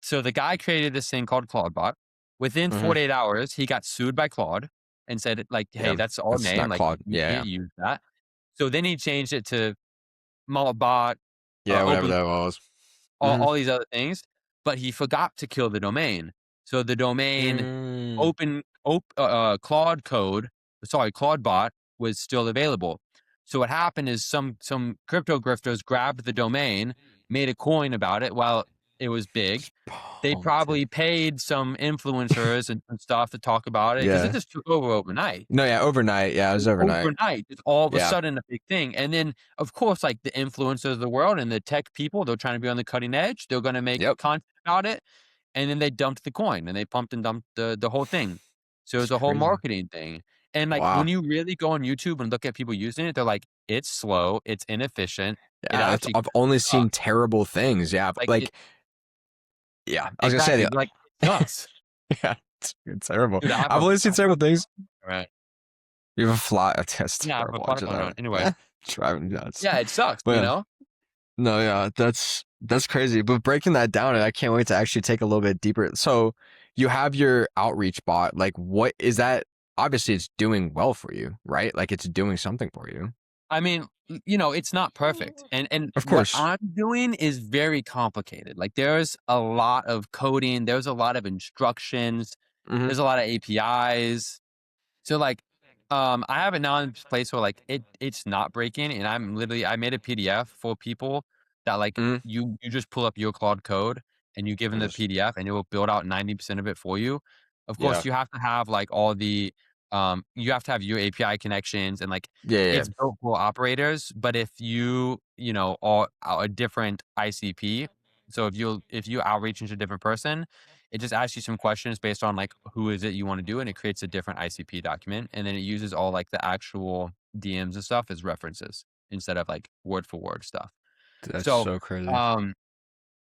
so the guy created this thing called Claudebot. Within Hmm. 48 hours, he got sued by Claude and said, like, Yeah, hey, that's our that's name. not Like, Claude. we Yeah, can't use that. So then he changed it to Maltbot, yeah, whatever Open, that was. Hmm. all these other things. But he forgot to kill the domain. So the domain Mm. Claude code, sorry, Claudebot was still available. So what happened is some crypto grifters grabbed the domain, made a coin about it while it was big. Just They pumped probably it. paid some influencers and stuff to talk about it because it Yeah. just took over overnight. No, yeah, overnight. Yeah, it was overnight. Overnight, it's all of a Yeah. sudden a big thing. And then, of course, like the influencers of the world and the tech people, they're trying to be on the cutting edge. They're going to make Yep. content about it. And then they dumped the coin and they pumped and dumped the whole thing. So It's it's a whole crazy. marketing thing. And like when Wow. you really go on YouTube and look at people using it, they're like, it's slow, it's inefficient, it Yeah, actually I've only seen sucks. terrible things. Yeah, Like it like yeah, I was gonna say exactly that. like it sucks. Yeah, it's terrible. Dude, I've only seen terrible things. right. You have a fly. That's Yeah, I have a terrible. I fly just going on. Anyway. driving nuts. Yeah, it sucks, But yeah, no, yeah, that's crazy. But breaking that down, and I can't wait to actually take a little bit deeper. So you have your outreach bot. Like, what is that? Obviously, it's doing well for you, right? Like, it's doing something for you. I mean, it's not perfect. And Of what course. I'm doing is very complicated. Like there's a lot of coding, there's a lot of instructions, Hmm. there's a lot of APIs. So like I have it now in this place where like it's not breaking and I made a PDF for people that like Hmm. you just pull up your Claude code and you give them And the just PDF and it will build out 90% of it for you. Of yeah, course, you have to have like all the you have to have your API connections and like yeah, yeah. it's built for operators, but if are a different ICP, so if you outreach into a different person, it just asks you some questions based on like who is it you want to do, and it creates a different ICP document, and then it uses all like the actual DMs and stuff as references instead of like word for word stuff. That's So, so crazy. um,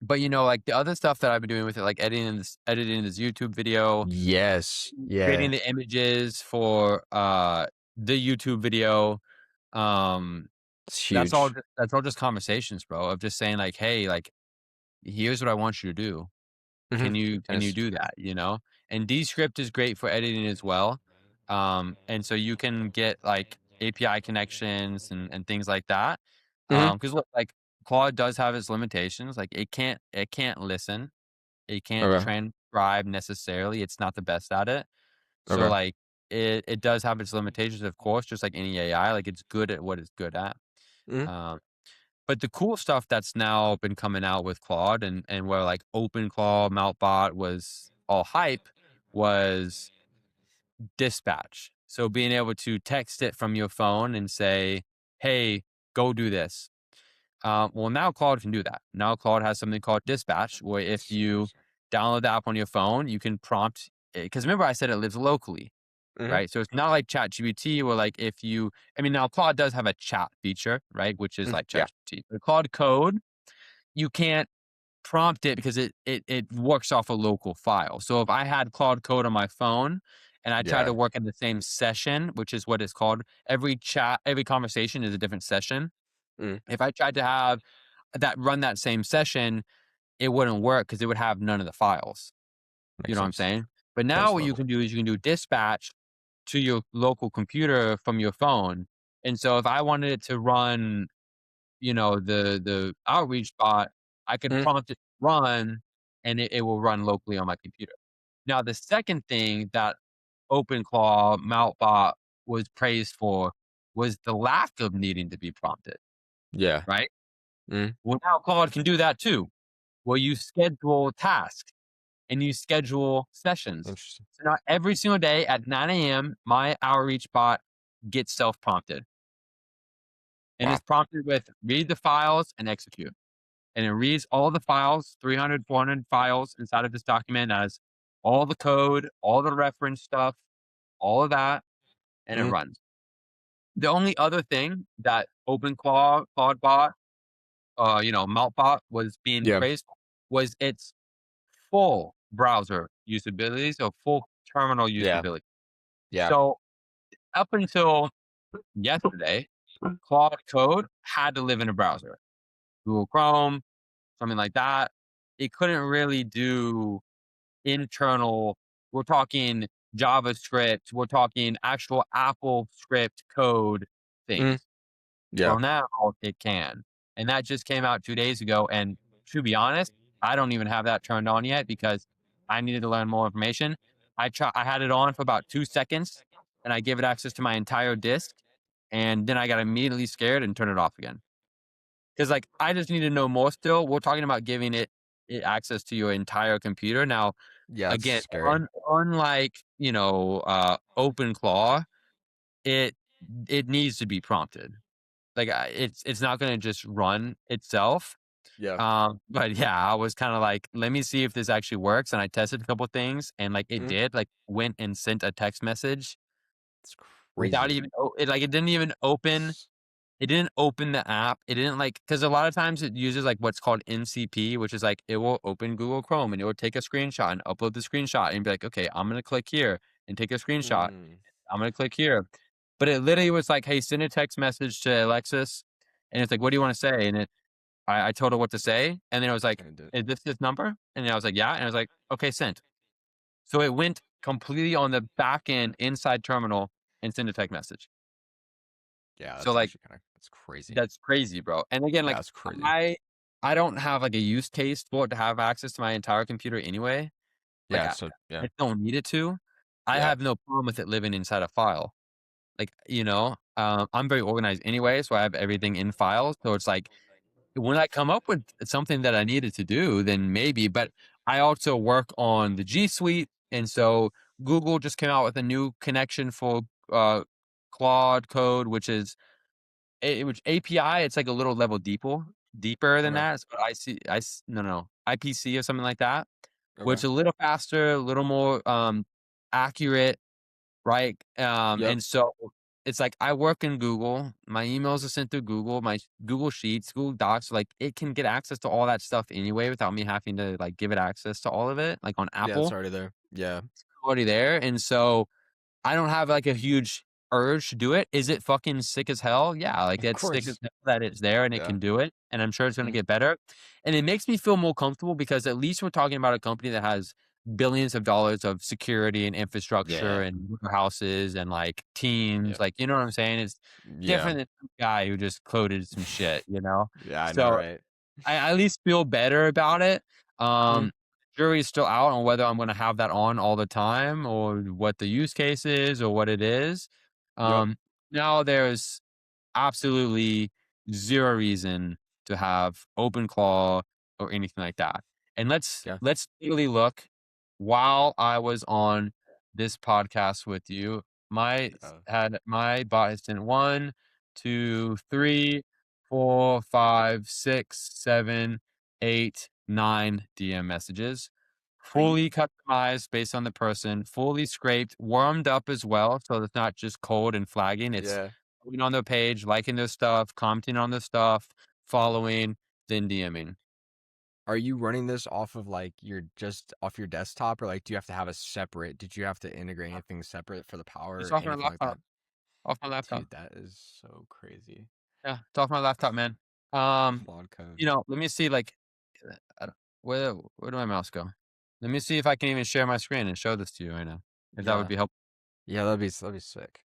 but like the other stuff that I've been doing with it, like editing this YouTube video, Yes. creating Yeah. the images for the YouTube video, um, It's that's all. huge. That's all just conversations, bro. Of just saying like, hey, like here's what I want you to do. Hmm. Can you do that, And Descript is great for editing as well. And so you can get, like, API connections and things like that. Hmm. Because look, like, Claude does have its limitations, like, it can't listen, it can't Okay. transcribe necessarily, it's not the best at it. So, Okay. like, it does have its limitations, of course, just like any AI, like, it's good at what it's good at. Hmm. Um but the cool stuff that's now been coming out with Claude and where like OpenClaw, Mountbot was all hype was dispatch. So being able to text it from your phone and say, "Hey, go do this." Well, now Claude can do that. Now Claude has something called dispatch, where if you download the app on your phone, you can prompt. Because remember, I said it lives locally, Hmm. right? So it's not like ChatGPT, where like if you, I mean, now Claude does have a chat feature, right, which is like Yeah. ChatGPT. But Claude Code, you can't prompt it because it works off a local file. So if I had Claude Code on my phone and I tried Yeah. to work in the same session, which is what it's called, every conversation is a different session. Mm. If I tried to have run that same session, it wouldn't work because it would have none of the files. You Makes know what I'm sense. saying? But now That's what you local. can do is you can do dispatch to your local computer from your phone. And so if I wanted it to run, the outreach bot, I could Mm. prompt it to run and it will run locally on my computer. Now, the second thing that OpenClaw Mountbot was praised for was the lack of needing to be prompted, Yeah. right? Mm. Well, now Claude can do that too, where you schedule tasks and you schedule sessions. Interesting. So now every single day at 9 a.m., my outreach bot gets self prompted and Wow. it's prompted with read the files and execute. And it reads all the files, 300, 400 files inside of this document as all the code, all the reference stuff, all of that, and it Mm, runs. The only other thing that OpenClaw, CloudBot, Meltbot was being yeah, praised was its full browser usability, so full terminal yeah, usability. yeah. So up until yesterday, Claude Code had to live in a browser, Google Chrome, something like that. It couldn't really do internal. We're talking JavaScript. We're talking actual Apple script code Mm, things. yeah, Well, now it can. And that just came out 2 days ago, and to be honest, I don't even have that turned on yet because I needed to learn more information. I had it on for about 2 seconds, and I gave it access to my entire disk, and then I got immediately scared and turned it off again. Because like, I just need to know more still. We're talking about giving it access to your entire computer. Now, yeah. It's again, scary. unlike, OpenClaw, it it needs to be prompted. Like, it's not gonna just run itself. Yeah. But yeah, I was kinda like, "Let me see if this actually works," and I tested a couple things, and, like, it Mm, did, like, went and sent a text message it's without crazy. even it didn't even open it didn't open the app. It didn't, like, because a lot of times it uses, like, what's called MCP, which is, like, it will open Google Chrome, and it will take a screenshot and upload the screenshot and be like, "Okay, I'm gonna click here and take a screenshot. Mm, I'm gonna click here." But it literally was like, "Hey, send a text message to Alexis," and it's like, "What do you wanna say?" And I told her what to say, and then it was like, and it, "Is this his number?" And then I was like, "Yeah," and I was like, "Okay, sent." So it went completely on the back end inside terminal and sent a text message. yeah, So, that's like, actually kind of that's crazy. that's crazy, bro. And again, Yeah, like, it's crazy. I I don't have, like, a use case for it to have access to my entire computer anyway. Like, Yeah. So yeah, I don't need it to. I yeah, have no problem with it living inside a file. Like, I'm very organized anyway, so I have everything in files, so it's like, when I come up with something that I needed to do, then maybe, but I also work on the G Suite, and so Google just came out with a new connection for, uh, Claude Code, which is which API, it's like a little level deeper than okay, that. It's called no, IPC or something like that, okay, which is a little faster, a little more, accurate, right? yep, And so it's like I work in Google, my emails are sent through Google, my Google Sheets, Google Docs, like it can get access to all that stuff anyway without me having to like give it access to all of it. Like on yeah, it's Apple, already there. Yeah, it's already there. And so I don't have like a huge urge to do it. Is it fucking sick as hell? Yeah, like of it's sick as course. hell that it's there and it Yeah, can do it. And I'm sure it's gonna mm, get better. And it makes me feel more comfortable because at least we're talking about a company that has billions of dollars of security and infrastructure yeah, and warehouses and like teams. yeah, Like, you know what I'm saying? It's yeah, different than some guy who just coded some shit, you know? yeah. I know, So right? I at least feel better about it. Mm, Jury's still out on whether I'm gonna have that on all the time or what the use case is or what it is. yep. Um, Now there's absolutely 0 reason to have OpenClaw or anything like that. And Yeah, let's really look while I was on this podcast with you, yeah, my bot has sent 1, 2, 3, 4, 5, 6, 7, 8, 9 DM messages, crazy. fully customized based on the person, fully scraped, warmed up as well, so it's not just cold and flagging, it's Yeah. going on their page, liking their stuff, commenting on their stuff, following, then DMing. Are you running this off of like your just off your desktop or like do you have to have a separate did you have to integrate anything separate for the power It's or off my anything like that? laptop, off my laptop. Dude, that is so crazy. Yeah, it's off my laptop, man. Um, Claude code. let me see, like, I don't where did my mouse go? Let me see if I can even share my screen and show this to you right now, if that would Yeah. be helpful. Yeah, that'd be sick.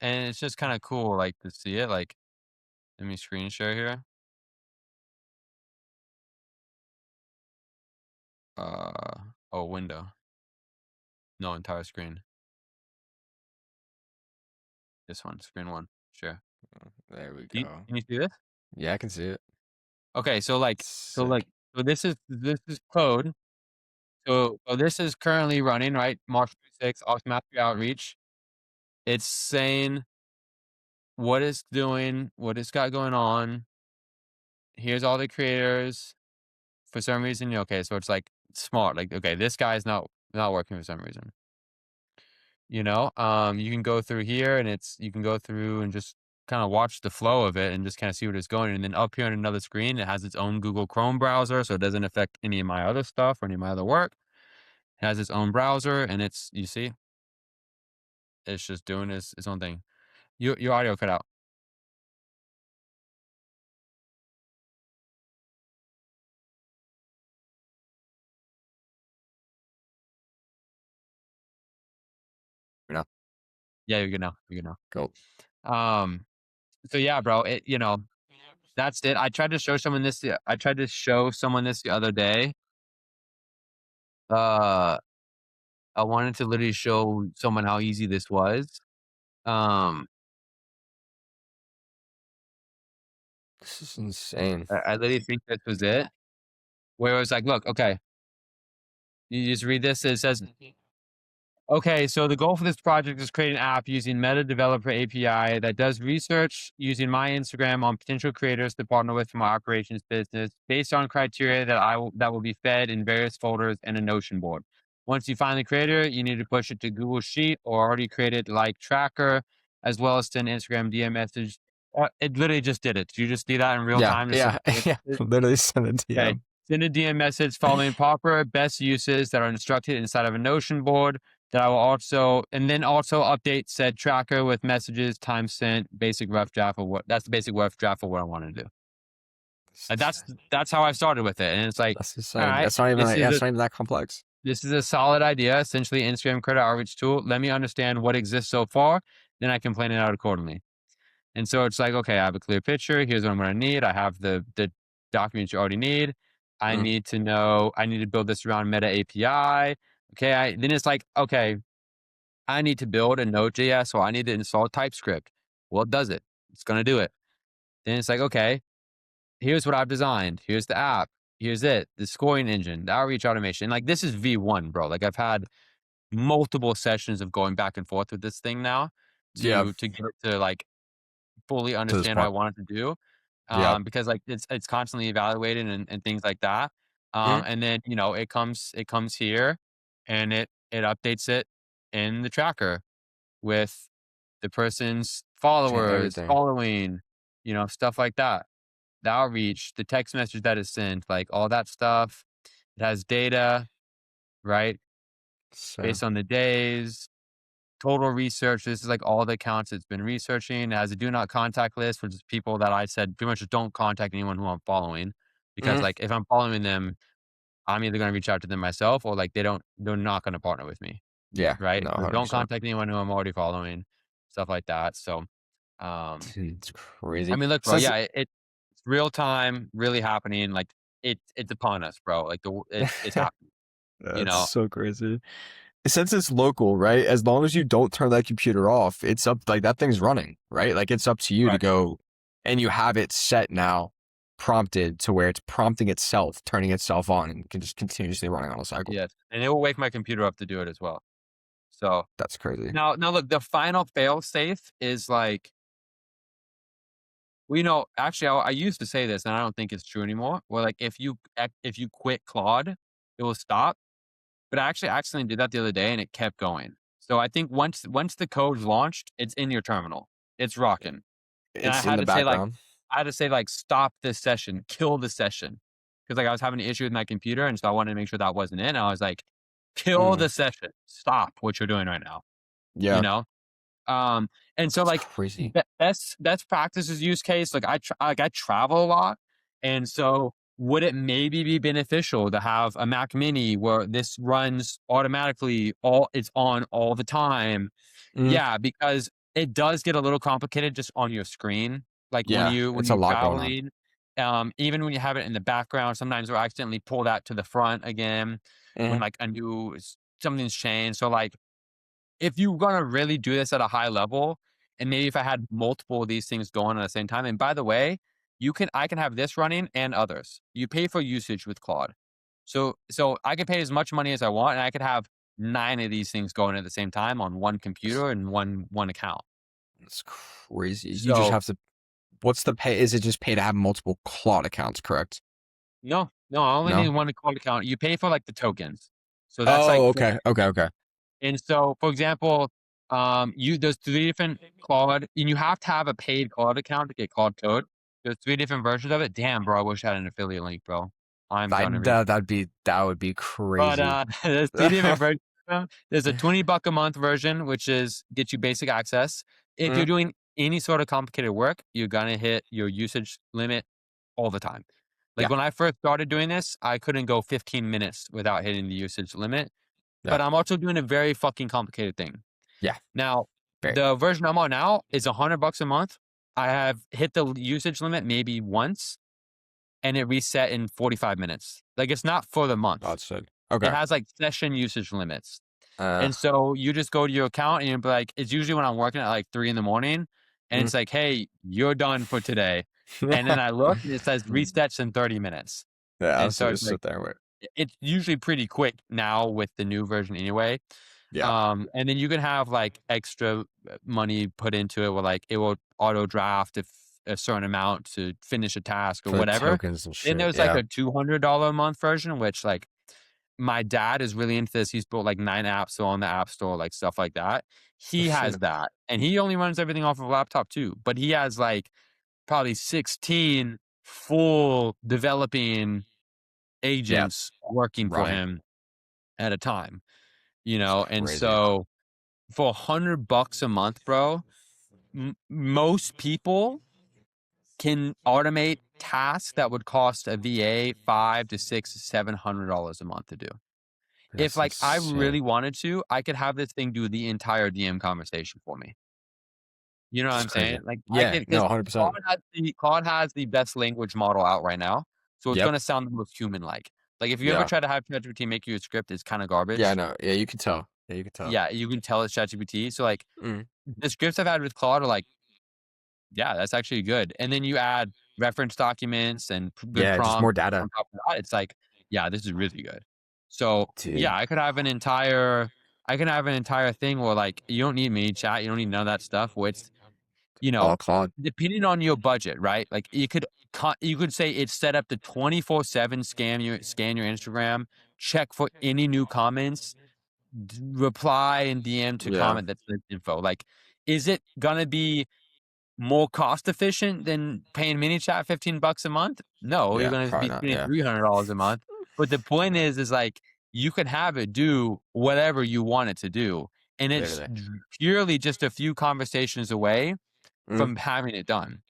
And it's just kinda cool, like, to see it, like, let me screen share here. Window. No, entire screen. This one, screen 1, share. There we Do you go. can you see this? Yeah, I can see it. Okay, so, like Sick. so this is code. So this is currently running, right? March 26th, automatic outreach. It's saying what it's doing, what it's got going on. Here's all the creators. For some reason, okay, so it's like smart. Like, okay, this guy's not working for some reason. You can go through here and you can go through and just kind of watch the flow of it and just kind of see what it's going. And then up here on another screen, it has its own Google Chrome browser, so it doesn't affect any of my other stuff or any of my other work. It has its own browser, and you see, it's just doing its own thing. Your audio cut out. You know, Yeah, you're good now. You're good now. go. Um, so yeah, bro, that's it. I tried to show someone this. I tried to show someone this the other day. Uh, I wanted to literally show someone how easy this was. Um, This is insane. I literally think this was it. Where it was like, look, okay, you just read this. It says, okay, so the goal for this project is create an app using Meta Developer API that does research using my Instagram on potential creators to partner with for my operations business based on criteria that will be fed in various folders and a Notion board. Once you find the creator, you need to push it to Google Sheet or already created like tracker, as well as send Instagram DM message. It literally just did it. You just do that in real Yeah, time. yeah, yeah. Literally send it to Okay. you. Send a DM message following proper best uses that are instructed inside of a Notion board that I will also update said tracker with messages, time sent, basic rough draft of that's the basic rough draft of what I want to do. And that's how I started with it. And it's like, That's all insane. right, That's not even like, yeah, it's not even that complex. this is a solid idea, essentially Instagram credit outreach tool. Let me understand what exists so far, then I can plan it out accordingly. And so it's like, okay, I have a clear picture. Here's what I'm going to need. I have the documents you already need. I need to build this around Meta API. Okay. Then it's like, okay, I need to build a Node.js, so I need to install TypeScript. Well, it does it. It's going to do it. Then it's like, okay, here's what I've designed. Here's the app. Here's it. The scoring engine, the outreach automation. Like this is V1, bro. Like I've had multiple sessions of going back and forth with this thing now Yeah, to get it to like fully to this understand what I point. want it to do. Yeah. Because like it's constantly evaluated and things like that. Mhm. And then it comes here and it updates it in the tracker with the person's followers, Everything. following, stuff like that. The outreach, the text message that is sent, like all that stuff. It has data, right? So Based on the days, total research. This is like all the accounts it's been researching. It has a do not contact list, which is people that I said pretty much just don't contact anyone who I'm following. Because Mhm. like if I'm following them, I'm either going to reach out to them myself or like they're not going to partner with me. Yeah, Right. no, So don't 100%. contact anyone who I'm already following, stuff like that. So, It's I crazy. mean, look, bro, Since yeah, it's real time, really happening. Like it's upon us, bro. Like it's happening, you that's know? so crazy. Since it's local, right? As long as you don't turn that computer off, it's up like that thing's running, right? Like it's up to you to Right. go and you have it set now, prompted to where it's prompting itself, turning itself on and can just continuously running on a cycle. Yes. And it will wake my computer up to do it as well. So That's crazy. now look, the final fail safe is like, actually, I used to say this, and I don't think it's true anymore. Where like if you quit Claude, it will stop. But I actually accidentally did that the other day, and it kept going. So I think once the code's launched, it's in your terminal. It's rocking. And It's in the background. I had to say like stop this session, kill the session, because like I was having an issue with my computer, and so I wanted to make sure that wasn't in. I was like, kill Mhm. the session, stop what you're doing right now. You Yeah, know, and so that's like crazy. best practices use case, like I travel a lot, and so would it maybe be beneficial to have a Mac Mini where this runs automatically, it's on all the time? Mhm. Yeah, because it does get a little complicated just on your screen, like when Yeah, it's a you're lot going on. traveling. Even when you have it in the background, sometimes we'll accidentally pull that to the front again when Mhm. like something's changed. So like if you're gonna really do this at a high level, and maybe if I had multiple of these things going at the same time, and by the way, I can have this running and others. You pay for usage with Claude. So I can pay as much money as I want, and I could have 9 of these things going at the same time on one computer and one account. It's crazy. You just So have to. What's the pay? Is it just pay to have multiple Claude accounts? Correct. no, No, I only need No. one Claude account. You pay for like the tokens. So that's like Oh, okay, okay, okay. and so, for example, there's three different Claude, and you have to have a paid Claude account to get Claude Code. There's three different versions of it. Damn, bro, I wish I had an affiliate link, bro. I'm gonna read. That would be But crazy. there's three different versions of them. There's a $20 a month version, which is get you basic access. If you're Mm, doing any sort of complicated work, you're gonna hit your usage limit all the time. Like yeah, when I first started doing this, I couldn't go 15 minutes without hitting the usage limit. yeah, But I'm also doing a very fucking complicated thing. yeah. Now, Very. the version I'm on now is $100 a month. I have hit the usage limit maybe once, and it reset in 45 minutes. Like it's not for the month. That's it. It Okay. has like session usage limits. Uh. And so you just go to your account and you'll be like, it's usually when I'm working at like 3 in the morning, and Mm. it's like, hey, you're done for today. And then I look and it says resets in 30 minutes. Yeah, And so so it's just like sit there and wait. it's usually pretty quick now with the new version anyway. Yeah. And then you can have like extra money put into it where like it will auto draft if a certain amount to finish a task or For the whatever. tokens and Then shit. there's like Yeah. a $200 a month version, which like my dad is really into this. He's built like 9 apps on the app store, like stuff like that. He has that. And he only runs everything off of a laptop too. But he has like probably 16 full developing Yeah. agents working for Right. him at a time, It's and crazy. so for $100 a month, bro, most people can automate tasks that would cost a VA 5 to 6 $700 a month to do. If That's like I insane. really wanted to, I could have this thing do the entire DM conversation for me. You know what It's I'm crazy. saying? Like I Yeah. could No, because 100%. Claude has the best language model out right now, so it's Yep. gonna sound the most human like. Like if you ever Yeah. try to have ChatGPT make you a script, it's kind of Yeah, I garbage. know. Yeah, you can tell. Yeah, you can tell. Yeah, you can tell it's ChatGPT. So like Mm. the scripts I've had with Claude are like, yeah, that's actually good. And then you add reference documents and good Yeah, just more prompts data. on top of that. It's like, yeah, this is really good. So Dude. yeah, I can have an entire thing where like you don't need mini chat, you don't need none of that stuff. Which you know, All Claude. depending on your budget, right? Like you could say it's set up to 24/7 scan your Instagram, check for any new comments, reply and DM to Yeah. comment that's the info. Like, is it gonna be more cost efficient than paying MiniChat $15 a month? No, you're Yeah, gonna probably be not. spending Yeah. $300 a month. But the point is like you can have it do whatever you want it to do, and it's Literally. purely just a few conversations away Mm. from having it done.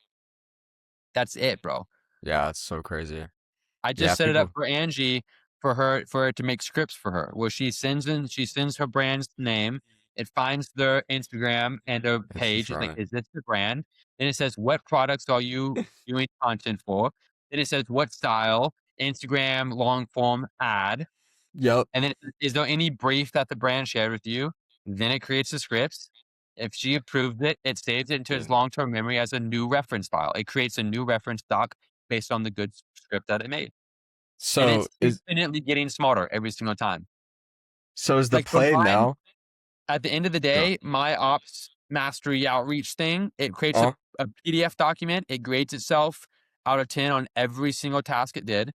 That's it, bro. Yeah, that's so crazy. I Yeah, just set it up people. for Angie for her to make scripts for her, where she sends her brand's name, it finds their Instagram and their It's just page, it's like, running. "Is this the brand?" Then it says, "What products are you doing content for?" Then it says, "What style?" Instagram long form ad, Yep. and then, "Is there any brief that the brand shared with you?" Then it creates the scripts. If she approved it, it saves it into its Dude. long-term memory as a new reference file. It creates a new reference doc based on the good script that it made. And So it's is infinitely getting smarter every single time. so is the Like for play mine, now? at the end of the Go. day, my ops mastery outreach thing, it creates Oh, a PDF document. It grades itself out of 10 on every single task it did.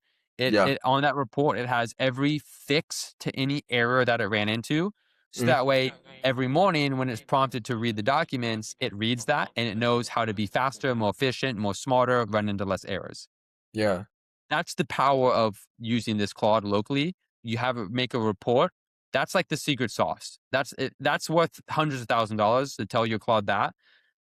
yeah. It on that report, it has every fix to any error that it ran into. So Mm, that way, every morning when it's prompted to read the documents, it reads that and it knows how to be faster, more efficient, more smarter, run into less errors. yeah. That's the power of using this Claude locally. You have it make a report. That's like the secret sauce. That's it. That's worth hundreds of $1,000s to tell your Claude that.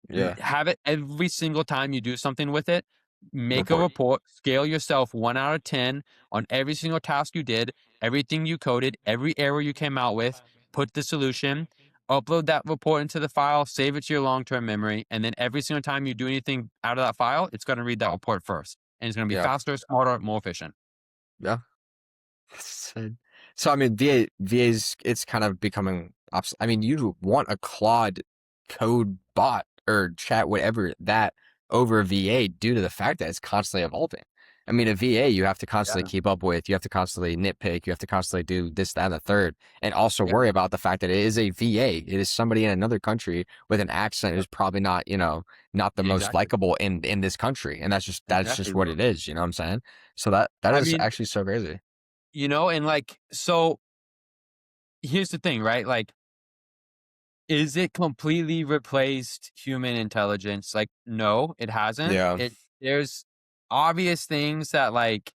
Yeah. Have it every single time you do something with it. Make a Report. report. Scale yourself 1 out of 10 on every single task you did, everything you coded, every error you came out with. Put the solution. Upload that report into the file. Save it to your long-term memory, and then every single time you do anything out of that file, it's going to read that report first, and it's going to be Yeah. faster, smarter, more efficient. Yeah. So so, I mean, VA's it's kind of becoming I mean, you want a Claude code bot or chat, whatever that over VA due to the fact that it's constantly evolving. I mean, a VA, you have to constantly Yeah. keep up with, you have to constantly nitpick, you have to constantly do this, that, and the third, and also Yeah. worry about the fact that it is a VA. It is somebody in another country with an accent who's probably not, not the most Exactly. likable in this country, and that's Exactly, just what bro. it is. You know what I'm saying? So that I is mean, actually so crazy. and like, so here's the thing, right? Like, is it completely replaced human intelligence? Like, no, it hasn't. Yeah. There's obvious things that, like,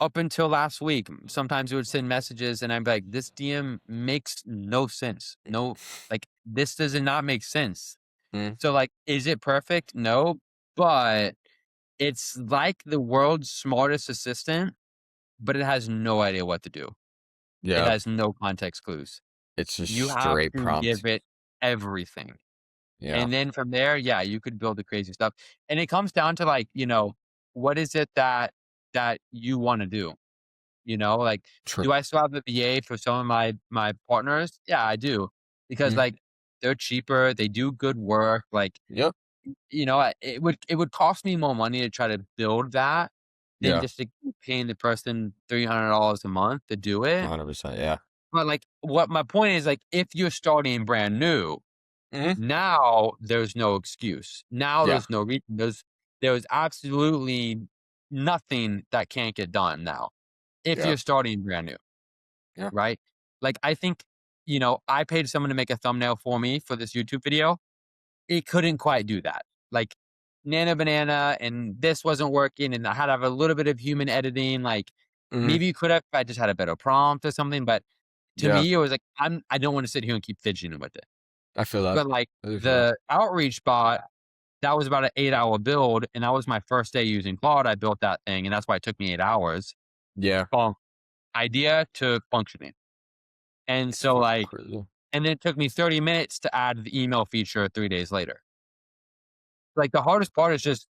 up until last week, sometimes we would send messages and I'd be like, this DM makes no sense. No, like, this does not make sense. Mm, So, like, is it perfect? No, but it's like the world's smartest assistant, but it has no idea what to do. It yeah. has no context clues. It's just You have straight to give prompt. it everything. Yeah. And then from there, yeah, you could build the crazy stuff. And it comes down to, like, what is it that you want to do? Like, True. do I still have the VA for some of my partners? Yeah, I do. Because, Mm, like, they're cheaper, they do good work. Like, yep. it would cost me more money to try to build that than Yeah. just to keep paying the person $300 a month to do it. 100%. Yeah. But, like, what my point is, like, if you're starting brand new, Hmm. now there's no excuse. Now Yeah. there's no reason. There's absolutely nothing that can't get done now if Yeah. you're starting brand new, Yeah. right? Like, I think, I paid someone to make a thumbnail for me for this YouTube video. It couldn't quite do that. Like, Nana Banana and this wasn't working, and I had to have a little bit of human editing. Like, Hmm. maybe you could have if I just had a better prompt or something. But to Yeah. me, it was like, I don't want to sit here and keep fidgeting with it. I feel that. But, like, I do feel that. the outreach bot, that was about an 8-hour build, and that was my first day using Claude. I built that thing, and that's why it took me 8 hours Yeah. from idea to functioning. And It's so, fucking like, crazy. and then it took me 30 minutes to add the email feature 3 days later. Like, the hardest part is just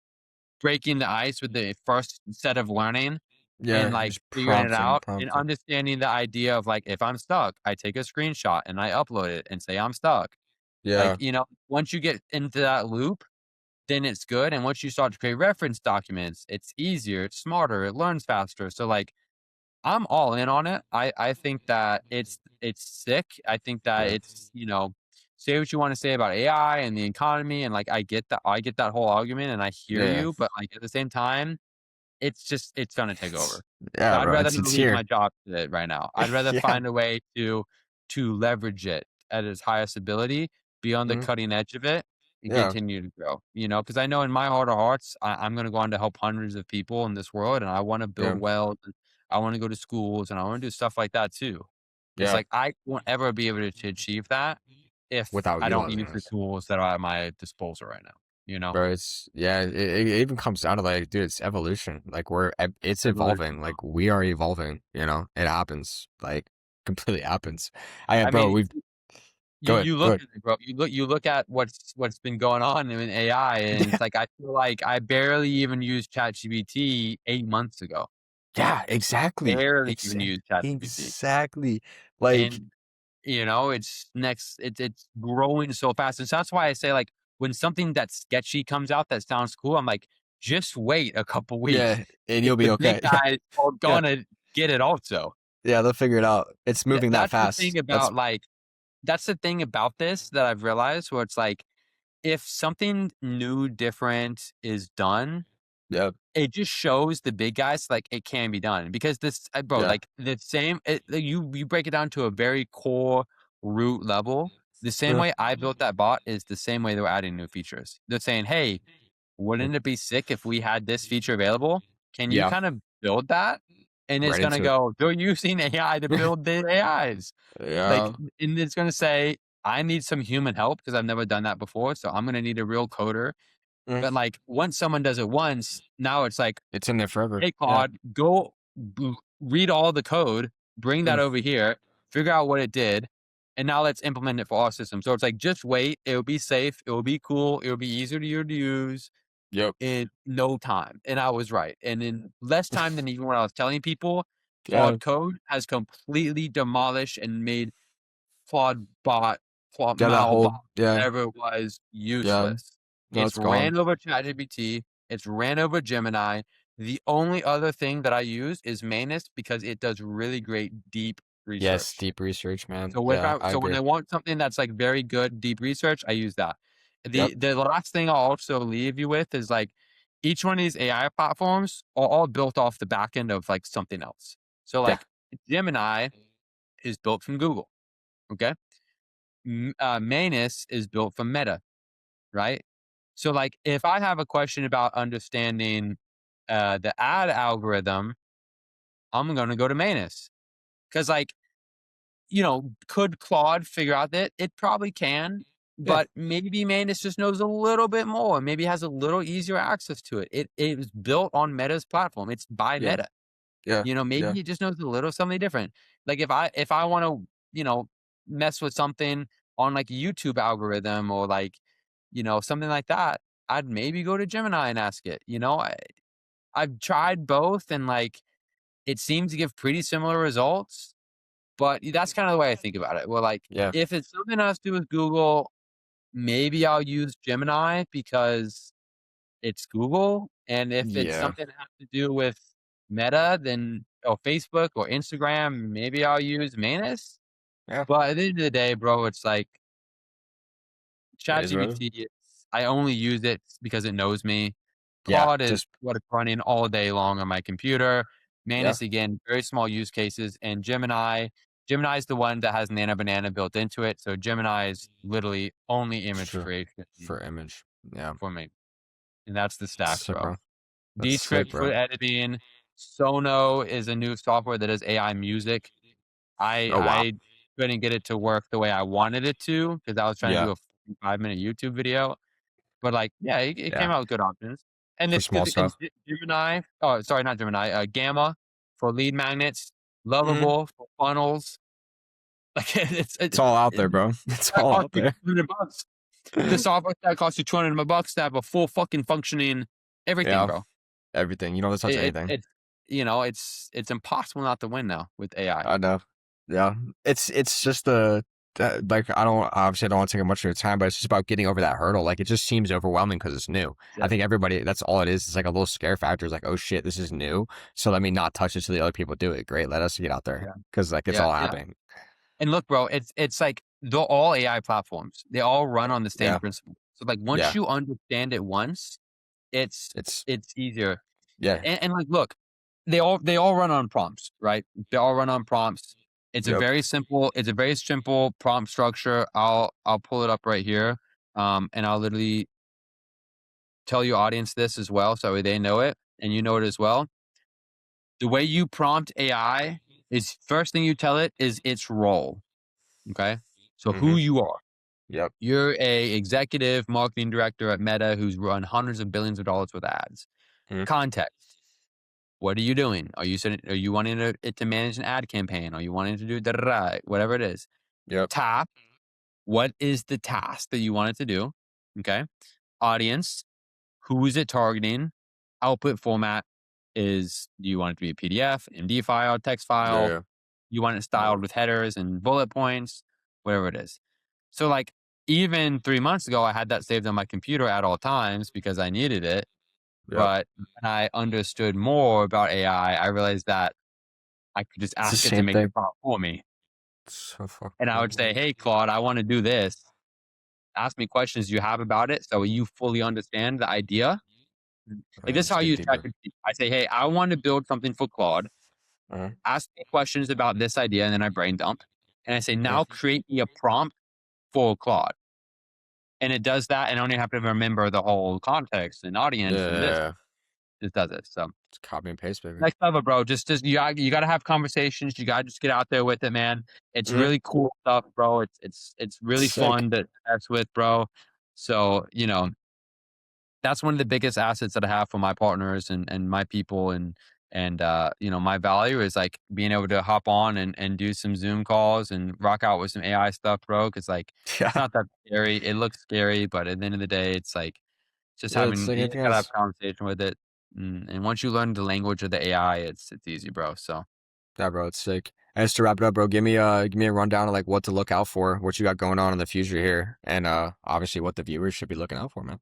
breaking the ice with the first set of learning and, Yeah. like, Just figuring it prompting, out and prompting. understanding the idea of, like, if I'm stuck, I take a screenshot and I upload it and say I'm stuck. Like, Yeah. once you get into that loop, then it's good, and once you start to create reference documents, it's easier, it's smarter, it learns faster. So, like, I'm all in on it. I think that it's sick. I think that Yeah. it's, say what you wanna say about AI and the economy, and, like, I get that whole argument, and I hear Yeah. you, but, like, at the same time, it's gonna take It's, over. So yeah, I'd bro. rather It's not lose here. my job to it right now. I'd rather Yeah. find a way to leverage it at its highest ability, be on the Mhm. cutting edge of it, and Yeah. continue to grow, because I know in my heart of hearts, I'm gonna go on to help hundreds of people in this world, and I wanna build Yeah. wealth, and I wanna go to schools, and I wanna do stuff like that too. It's Yeah. like, I won't ever be able to achieve that if Without I don't utilizing use the this. tools that are at my disposal right now, you know? Bro, it's yeah, it even comes down to like, dude, it's evolution. Like it's Evolution, evolving. bro. Like we are evolving, It happens. Like completely happens. I I bro, mean, we've You go ahead, you go look ahead. at it, bro. You look at what's been going on in AI, and Yeah, it's like, I feel like I barely even used ChatGPT 8 months ago. yeah, exactly. Barely even used ChatGPT. Exactly. Like, And, it's growing so fast. And so that's why I say, like, when something that's sketchy comes out that sounds cool, I'm like, just wait a couple weeks. yeah, and 'Cause you'll the be big okay. Yeah, guys are yeah, gonna get it also. yeah, they'll figure it out. It's Th moving that that's the fast. thing That's about, like that's the thing about this that I've realized where it's like, if something new, different is done, yeah, it just shows the big guys, like, it can be done because bro, yeah. like, the same you break it down to a very core root level, the same Uh, way I built that bot is the same way they're adding new features. They're saying, "Hey, uh, wouldn't it be sick if we had this feature available? Can you yeah, kind of build that?" And it's right gonna into it. go, "They're using AI to build the AIs." Like, Yeah. and it's gonna say, "I need some human help because I've never done that before, so I'm gonna need a real coder." Mm, But, like, once someone does it once, now it's like, it's in there forever. "Hey, Yeah. Claude, go read all the code, bring that Mm, over here, figure out what it did, and now let's implement it for our system." So it's like, just wait. It'll be safe. It will be cool. It will be easier to use yep. in no time. And I was right. And in less time than even when I was telling people, Yeah. Claude Code has completely demolished and made Claude bot, Claude Yeah, that Mal bot, whole yeah, whatever it was, yeah. useless. No, It's it's gone. ran over ChatGPT. It's ran over Gemini. The only other thing that I use is Manus because it does really great deep Yes, research. deep research, man. So Yeah, I when agree. I want something that's like very good deep research, I use that. Yep. The last thing I'll also leave you with is like each one of these AI platforms are all built off the back end of like something else. So Yeah. like Gemini is built from Google. Okay. Manus is built from Meta, right? So like if I have a question about understanding the ad algorithm, I'm gonna go to Manus. Because like, could Claude figure out that? It probably can, Yeah. but maybe Manus just knows a little bit more. Maybe has a little easier access to it. It was built on Meta's platform. It's by Yeah. Meta. Yeah. Yeah. Maybe it just knows a little something different. Like if I want to, mess with something on like a YouTube algorithm or like, something like that, I'd maybe go to Gemini and ask it. I've tried both and like it seems to give pretty similar results, but that's kind of the way I think about it. Well, like Yeah. if it's something else to do with Google, maybe I'll use Gemini because it's Google. And if it's Yeah. something that has to do with Meta, then or Facebook or Instagram, maybe I'll use Manus. Yeah. But at the end of the day, bro, it's like It is what it is. ChatGPT. I only use it because it knows me. Yeah. Claude is Just what it's running all day long on my computer. yeah. Manus, again, very small use cases. And Gemini is the one that has Nano Banana built into it. So Gemini is literally only image Sure. creation For image. Yeah. for me. And that's the stack, Sick, bro. bro. That's sick, Descript for bro. editing. Sono is a new software that does AI music. Oh wow. I couldn't get it to work the way I wanted it to because I was trying to Yeah. do a 5-minute YouTube video. But like, yeah, it came Yeah. out with good options. And For it's small good. And stuff. Gemini, oh, sorry, not Gemini. Gamma for lead magnets. Mm-hmm. Lovable for funnels. Like It's all out there, it bro. It's that all costs out you there. $200. The software that costs you $200 to have a full fucking functioning everything, Yeah. bro. Everything. You don't have to touch anything. It's impossible not to win now with AI. I know. Yeah. It's just like I don't want to take up much of your time, but it's just about getting over that hurdle. Like it just seems overwhelming because it's new. I Yeah. think everybody that's all it is. It's like a little scare factor. It's like, oh shit, this is new. So let me not touch it so the other people do it. Great. Let us get out there. Yeah. Because like it's Yeah. all Yeah. happening. And look, bro, it's like they're all AI platforms. They all run on the same Yeah. principle. So like once Yeah. you understand it once, it's It's it's easier. yeah. And like look, they all run on prompts, right? They all run on prompts. Yep. It's a very simple prompt structure. I'll pull it up right here. And I'll literally tell your audience this as well so they know it and you know it as well. The way you prompt AI is first thing you tell it is its role. Okay. So Mm-hmm. who you are. Yep. You're a executive marketing director at Meta who's run hundreds of billions of dollars with ads. Mhm. Context. What are you doing? Are you wanting it to manage an ad campaign? Are you wanting to do whatever it is? Yep. Tap. What is the task that you want it to do? Okay. Audience. Who is it targeting? Output format is do you want it to be a PDF, MD file, text file? Yeah. You want it styled with headers and bullet points, whatever it is. So like even 3 months ago, I had that saved on my computer at all times because I needed it. Yep. But when I understood more about AI, I realized that I could just It's the ask it to same make the thing. prompt for me. So fucking And I would say, cool. hey, Claude, I want to do this. Ask me questions you have about it so you fully understand the idea. Like this is Let's how I dig use deeper. ChatGPT. I say, hey, I want to build something for Claude. Uh-huh. Ask me questions about this idea, and then I brain dump. And I say, Yeah. now create me a prompt for Claude. And it does that, and I don't even have to remember the whole context and audience and this. Yeah. It just does it. So It's copy and paste, baby. next level, bro. Just you got to have conversations. You got to just get out there with it, man. It's Mhm. really cool stuff, bro. It's really Sick. fun to mess with, bro. So that's one of the biggest assets that I have for my partners and my people and my value is like being able to hop on and do some Zoom calls and rock out with some AI stuff, bro. Cause like it's Yeah. not that scary. It looks scary, but at the end of the day, it's like just Yeah, it's having like you just anything gotta have else. a conversation with it. And once you learn the language of the AI, it's easy, bro. So Yeah, bro, it's sick. And just to wrap it up, bro, give me a rundown of like what to look out for, what you got going on in the future here, and obviously what the viewers should be looking out for, man.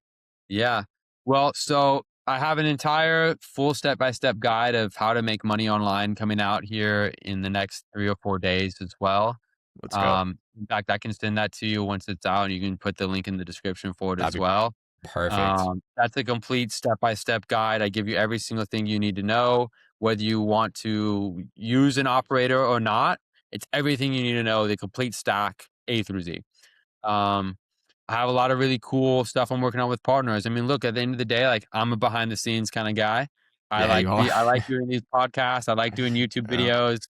yeah. Well, so I have an entire full step-by-step guide of how to make money online coming out here in the next 3 or 4 days as well. Let's go. In fact, I can send that to you once it's out, and you can put the link in the description for it as That'd be well. perfect. That's a complete step-by-step guide. I give you every single thing you need to know, whether you want to use an operator or not. It's everything you need to know, the complete stack, A through Z. Um, I have a lot of really cool stuff I'm working on with partners. I mean, look, at the end of the day, like I'm a behind the scenes kind of guy. Yeah, you are. I like doing these podcasts. I like doing YouTube Yeah, videos.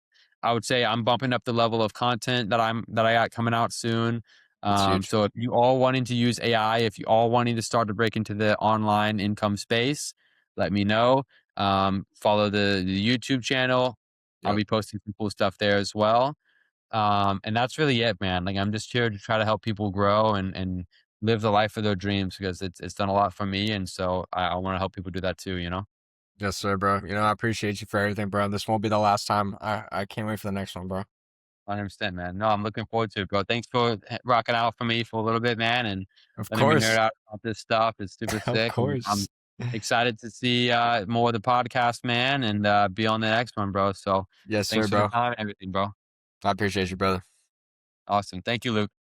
I would say I'm bumping up the level of content that I got coming out soon. that's huge. So if you all wanting to use AI, if you all wanting to start to break into the online income space, let me know. Follow the YouTube channel. I'll Yep. be posting some cool stuff there as well. And that's really it, man. Like I'm just here to try to help people grow and live the life of their dreams because it's done a lot for me. And so I want to help people do that too, you know? Yes, sir, bro. I appreciate you for everything, bro. This won't be the last time. I can't wait for the next one, bro. 100%, man. No, I'm looking forward to it, bro. Thanks for rocking out for me for a little bit, man, and Of letting me nerd course. out about this stuff. It's super Of sick. And I'm course. excited to see more of the podcast, man, and be on the next one, bro. So Yes, sir, thanks for the bro. time and everything, bro. I appreciate you, brother. Awesome. Thank you, Luke.